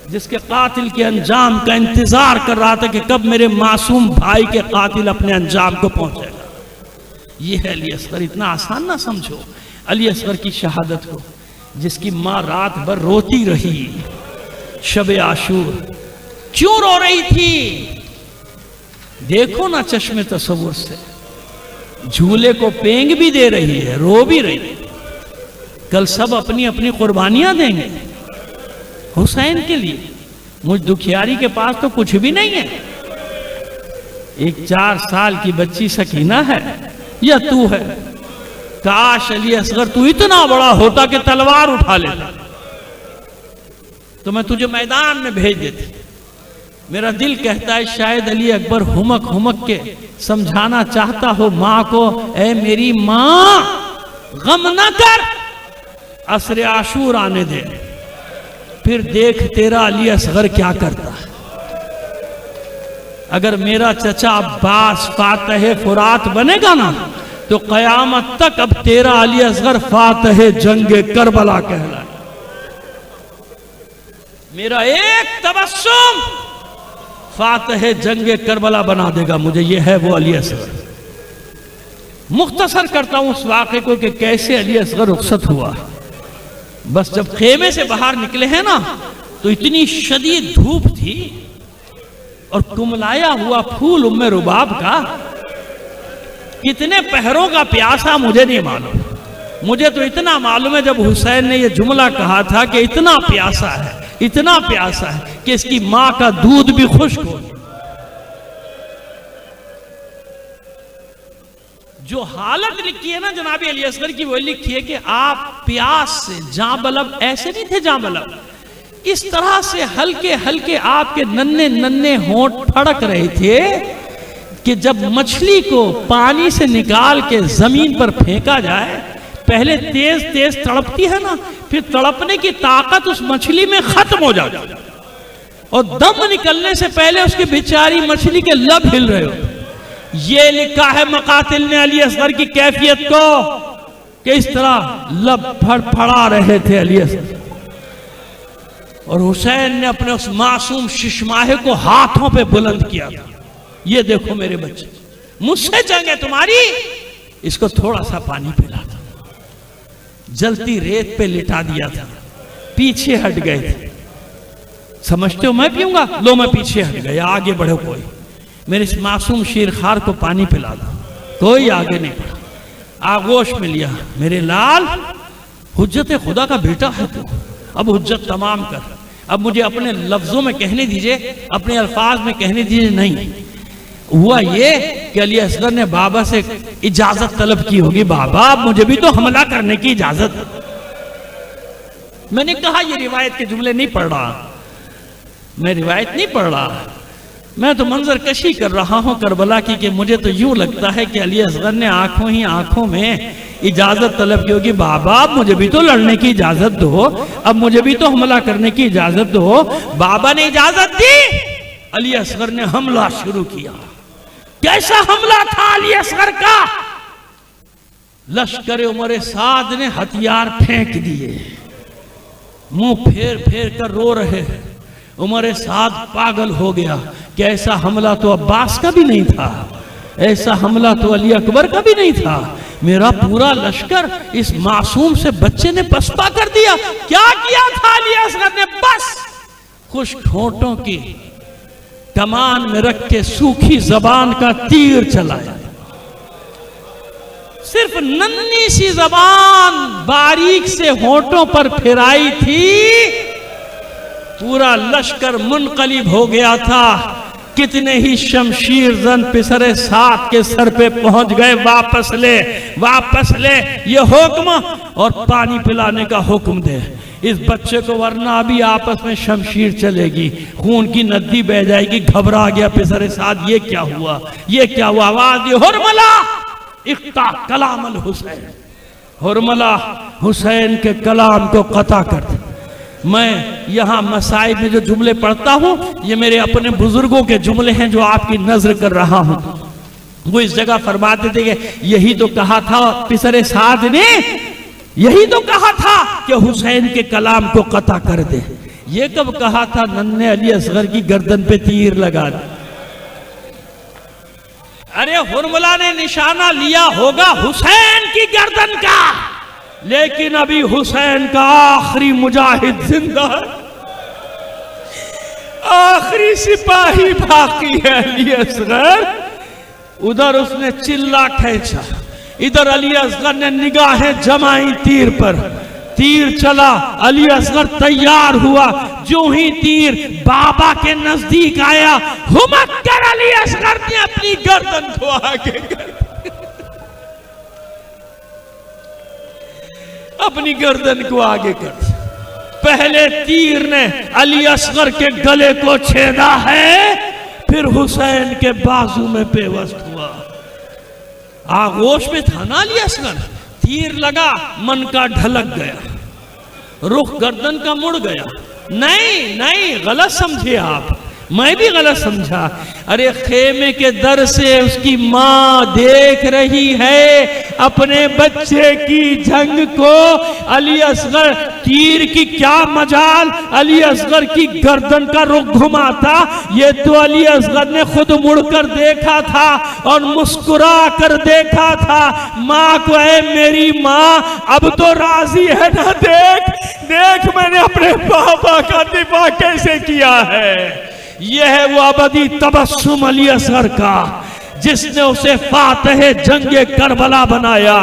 جس کے قاتل کے انجام کا انتظار کر رہا تھا کہ کب میرے معصوم بھائی کے قاتل اپنے انجام کو پہنچے گا. یہ ہے علی اصغر. اتنا آسان نہ سمجھو علی اصغر کی شہادت کو, جس کی ماں رات بھر روتی رہی شب عاشور. کیوں رو رہی تھی؟ دیکھو نا چشم تصور سے, جھولے کو پینگ بھی دے رہی ہے, رو بھی رہی ہے. کل سب اپنی اپنی قربانیاں دیں گے حسین کے لیے. مجھ دکھیاری کے پاس تو کچھ بھی نہیں ہے. ایک 4 سال کی بچی سکینہ ہے یا تو ہے. کاش علی اصغر تو اتنا بڑا ہوتا کہ تلوار اٹھا لیتا تو میں تجھے میدان میں بھیج دیتی. میرا دل کہتا ہے شاید علی اکبر ہمک کے سمجھانا چاہتا ہو ماں کو, اے میری ماں غم نہ کر, عصر عاشور آنے دے, پھر دیکھ تیرا علی اصغر کیا کرتا ہے۔ اگر میرا چچا عباس فاتح فرات بنے گا نا تو قیامت تک اب تیرا علی اصغر فاتح جنگ کربلا کہلائے۔ میرا ایک تبسم فاتح جنگ کربلا بنا دے گا مجھے، یہ ہے وہ علی اصغر۔ مختصر کرتا ہوں اس واقعے کو کہ کیسے علی اصغر رخصت ہوا۔ بس جب خیمے سے باہر نکلے ہیں نا تو اتنی شدید دھوپ تھی اور کملایا ہوا پھول ام رباب کا کتنے پہروں کا پیاسا مجھے نہیں معلوم، مجھے تو اتنا معلوم ہے جب حسین نے یہ جملہ کہا تھا کہ اتنا پیاسا ہے، اتنا پیاسا ہے کہ اس کی ماں کا دودھ بھی خشک ہو۔ جو حالت لکھی ہے نا جناب علی اصغر کی، وہ لکھی ہے کہ آپ پیاس سے جاں بلب، ایسے نہیں تھے جاں بلب، اس طرح سے ہلکے ہلکے آپ کے ننھے ننھے ہونٹ پھڑک رہے تھے کہ جب مچھلی کو پانی سے نکال کے زمین پر پھینکا جائے پہلے تیز تیز تڑپتی ہے نا، پھر تڑپنے کی طاقت اس مچھلی میں ختم ہو جاتی ہے اور دم نکلنے سے پہلے اس کی بیچاری مچھلی کے لب ہل رہے ہو۔ یہ لکھا ہے مقاتل نے علی اصغر کی کیفیت کو کہ اس طرح لب پھڑ پھڑا رہے تھے علی اصغر، اور حسین نے اپنے اس معصوم ششماہے کو ہاتھوں پہ بلند کیا تھا۔ یہ دیکھو میرے بچے، مجھ سے جنگ ہے تمہاری، اس کو تھوڑا سا پانی پلا تھا، جلتی ریت پہ لٹا دیا تھا، پیچھے ہٹ گئے تھے۔ سمجھتے ہو میں پیوں گا؟ لو میں پیچھے ہٹ گیا، آگے بڑھو، کوئی میرے اس معصوم شیرخوار کو پانی پلا دو۔ کوئی آگے نہیں بڑھا، آغوش میں لیا، میرے لال حجت خدا کا بیٹا ہے تو اب حجت تمام کر، اب مجھے اپنے لفظوں میں کہنے دیجئے، اپنے الفاظ میں کہنے دیجئے۔ نہیں ہوا یہ کہ علی اصغر نے بابا سے اجازت طلب کی ہوگی، بابا مجھے بھی تو حملہ کرنے کی اجازت۔ میں نے کہا یہ روایت کے جملے نہیں پڑھ رہا، میں روایت نہیں پڑھ رہا، میں تو منظر کشی کر رہا ہوں کربلا کی، کہ مجھے تو یوں لگتا ہے کہ علی اصغر نے آنکھوں ہی آنکھوں میں اجازت طلب کی ہوگی، بابا اب مجھے بھی تو لڑنے کی اجازت دو، اب مجھے بھی تو حملہ کرنے کی اجازت دو۔ بابا نے اجازت دی، علی اصغر نے حملہ شروع کیا۔ کیسا حملہ تھا علی اصغر کا؟ لشکر عمر سعد نے ہتھیار پھینک دیے، منہ پھیر پھیر کر رو رہے ہیں۔ عمر سعد پاگل ہو گیا کہ ایسا حملہ تو عباس کا بھی نہیں تھا، ایسا حملہ تو علی اکبر کا بھی نہیں تھا، میرا پورا لشکر اس معصوم سے بچے نے پسپا کر دیا۔ کیا کیا تھا علی اصغر نے؟ بس خشک ہونٹوں کی کمان میں رکھ کے سوکھی زبان کا تیر چلایا، صرف ننھی سی زبان باریک سے ہونٹوں پر پھرائی تھی، پورا لشکر منقلب ہو گیا تھا۔ کتنے ہی شمشیر زن پسر سعد کے سر پہ پہنچ گئے، واپس لے واپس لے یہ حکم، اور پانی پلانے کا حکم دے اس بچے کو، ورنہ ابھی آپس میں شمشیر چلے گی، خون کی ندی بہ جائے گی۔ گھبرا گیا پسر سعد، یہ کیا ہوا، یہ کیا ہوا؟ آواز دی، حرملہ اقطع کلام الحسین، حرملہ حسین کے کلام کو قطع کر دے۔ میں یہاں مصائب میں جو جملے پڑھتا ہوں یہ میرے اپنے بزرگوں کے جملے ہیں جو آپ کی نظر کر رہا ہوں۔ وہ اس جگہ فرماتے تھے کہ یہی تو کہا تھا پسر سعد نے، یہی تو کہا تھا کہ حسین کے کلام کو قطع کر دے۔ یہ کب کہا تھا؟ ننھے علی اصغر کی گردن پہ تیر لگا دے۔ ارے حرملہ نے نشانہ لیا ہوگا حسین کی گردن کا، لیکن ابھی حسین کا آخری مجاہد زندہ ہے، آخری سپاہی باقی ہے علی اصغر۔ ادھر اس نے چلا کھینچا، ادھر علی اصغر نے نگاہیں جمائیں تیر پر، تیر چلا، علی اصغر تیار ہوا، جو ہی تیر بابا کے نزدیک آیا، ہمک کر علی اصغر نے اپنی گردن کو آگے کر اپنی گردن کو آگے کر دیا۔ پہلے تیر نے علی اصغر کے گلے کو چھیدا ہے، پھر حسین کے بازو میں پیوست ہوا۔ آغوش میں تھا نا علی اصغر، تیر لگا، من کا ڈھلک گیا، رخ گردن کا مڑ گیا، نہیں نہیں غلط سمجھے آپ، میں بھی غلط سمجھا. ارے خیمے کے در سے اس کی ماں دیکھ رہی ہے اپنے بچے کی جنگ کو. علی اصغر تیر کی کیا مجال، علی اصغر کی گردن کا رخ گھماتا. یہ تو علی اصغر نے خود مڑ کر دیکھا تھا اور مسکرا کر دیکھا تھا ماں کو. اے میری ماں اب تو راضی ہے نا، دیکھ دیکھ میں نے اپنے بابا کا دفاع کیسے کیا ہے. یہ ہے وہ ابدی تبسم علی اصغر کا جس نے اسے فاتح جنگ کربلا بنایا.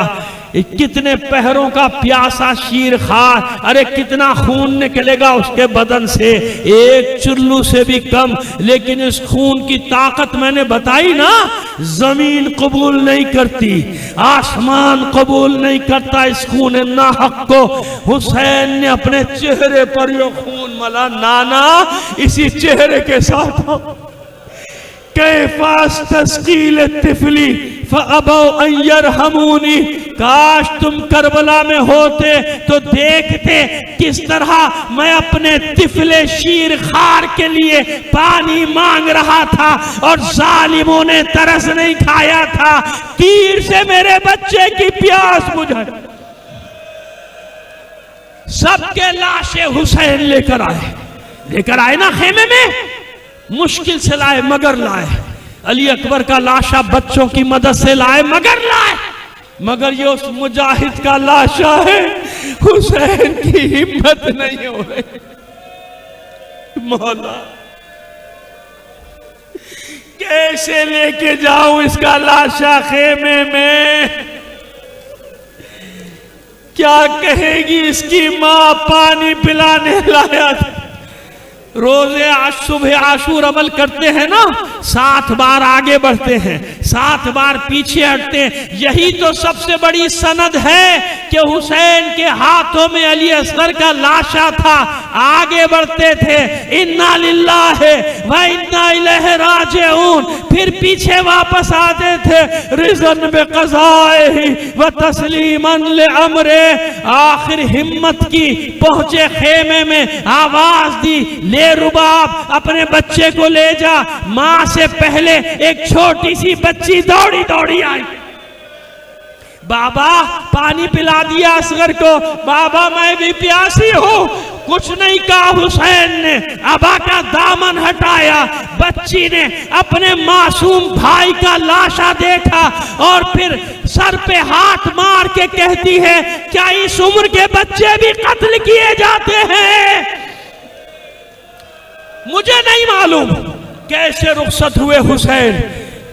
کتنے پہروں کا پیاسا شیر خار، ارے کتنا خون نکلے گا اس کے بدن سے، ایک چلو سے بھی کم. لیکن اس خون کی طاقت میں نے بتائی نا، زمین قبول نہیں کرتی، آسمان قبول نہیں کرتا اس خون ناحق کو. حسین نے اپنے چہرے پر یہ خون ملا. نانا اسی چہرے کے ساتھ کیف استسقی الطفلی فابوا ان یرحمونی. کاش تم کربلا میں ہوتے تو دیکھتے کس طرح میں اپنے طفل شیر خار کے لیے پانی مانگ رہا تھا اور ظالموں نے ترس نہیں کھایا تھا. تیر سے میرے بچے کی پیاس بجھائی. سب کے لاشیں حسین لے کر آئے نا خیمے میں، مشکل سے لائے مگر لائے. علی اکبر کا لاشا بچوں کی مدد سے لائے مگر لائے. مگر یہ اس مجاہد کا لاشا ہے، حسین کی ہمت نہیں ہو رہی. مولا کیسے لے کے جاؤں اس کا لاشا خیمے میں؟ کیا کہے گی اس کی ماں؟ پانی پلانے لایا تھا. روزے صبح عاشور عمل کرتے ہیں نا، 7 بار آگے بڑھتے ہیں، 7 بار پیچھے ہٹتے ہیں. یہی تو سب سے بڑی سند ہے کہ حسین کے ہاتھوں میں علی اصغر کا لاشا تھا. آگے بڑھتے تھے، انا للہ و انا الیہ راجعون، پھر پیچھے واپس آتے تھے، رضن بقضائہ و تسلیما لامرہ. آخر ہمت کی، پہنچے خیمے میں، آواز دی، لے رباب اپنے بچے کو لے جا. ماں سے پہلے ایک چھوٹی سی بچی دوڑی دوڑی آئی. بابا پانی پلا دیا اصغر کو. بابا میں بھی پیاسی ہوں. کچھ نہیں کہا حسین نے، ابا کا دامن ہٹایا. بچی نے اپنے معصوم بھائی کا لاشا دیکھا اور پھر سر پہ ہاتھ مار کے کہتی ہے، کیا اس عمر کے بچے بھی قتل کیے جاتے ہیں؟ مجھے نہیں معلوم کیسے رخصت ہوئے حسین،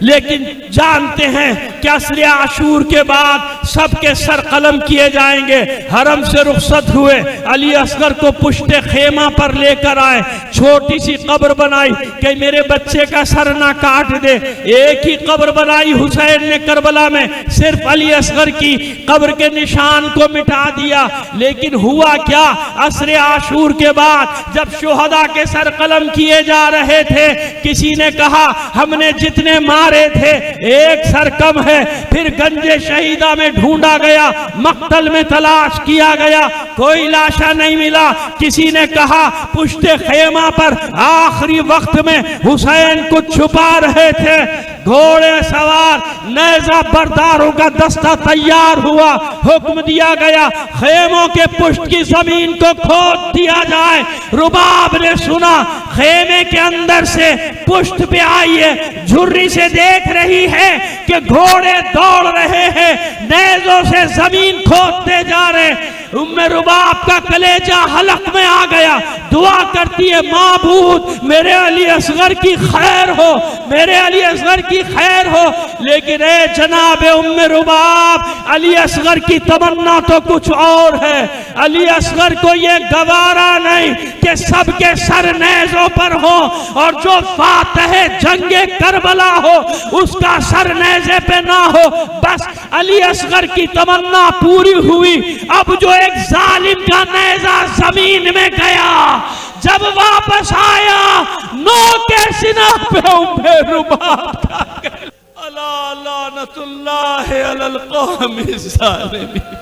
لیکن جانتے ہیں کہ عصر عاشور کے بعد سب کے سر قلم کیے جائیں گے. حرم سے رخصت ہوئے، علی اصغر کو پشت خیمہ پر لے کر آئے. چھوٹی سی قبر بنائی کہ میرے بچے کا سر نہ کاٹ دے. ایک ہی قبر بنائی حسین نے کربلا میں، صرف علی اصغر کی قبر کے نشان کو مٹا دیا. لیکن ہوا کیا؟ عصر عاشور کے بعد جب شہداء کے سر قلم کیے جا رہے تھے، کسی نے کہا ہم نے جتنے مارے تھے ایک سر کم ہے. پھر گنج شہیدہ میں ڈھونڈا گیا، مقتل میں تلاش کیا گیا، کوئی لاشا نہیں ملا. کسی نے کہا پشت خیمہ پر آخری وقت میں حسین کو چھپا رہے تھے. گھوڑے سوار نیزہ برداروں کا دستہ تیار ہوا. حکم دیا گیا خیموں کے پشت کی زمین کو کھود دیا جائے. رباب نے سنا خیمے کے اندر سے پشت پہ آئیے، جھری سے دیکھ رہی ہے کہ گھوڑے دوڑ رہے ہیں، نیزوں سے زمین کھودتے جا رہے. ام رباب کا کلیجہ حلق میں آ گیا. دعا کرتی ہے معبود میرے علی اصغر کی خیر ہو، میرے علی اصغر کی خیر ہو. لیکن اے جناب ام رباب، علی اصغر کی تمنا تو کچھ اور ہے. علی اصغر کو یہ گوارا نہیں کہ سب کے سر نیزوں پر ہو اور جو فاتح جنگ کربلا ہو اس کا سر نیزے پہ نہ ہو. بس علی اصغر کی تمنا پوری ہوئی. اب جو ایک ظالم کا نیزہ زمین میں گیا، جب واپس آیا نو کے سینہ پہ ام رباب کا الا لعنت اللہ علی القوم الظالمین.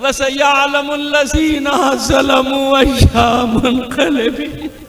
وَسَيَعْلَمُ الَّذِينَ ظَلَمُوا أَيَّ مُنْقَلِبٍ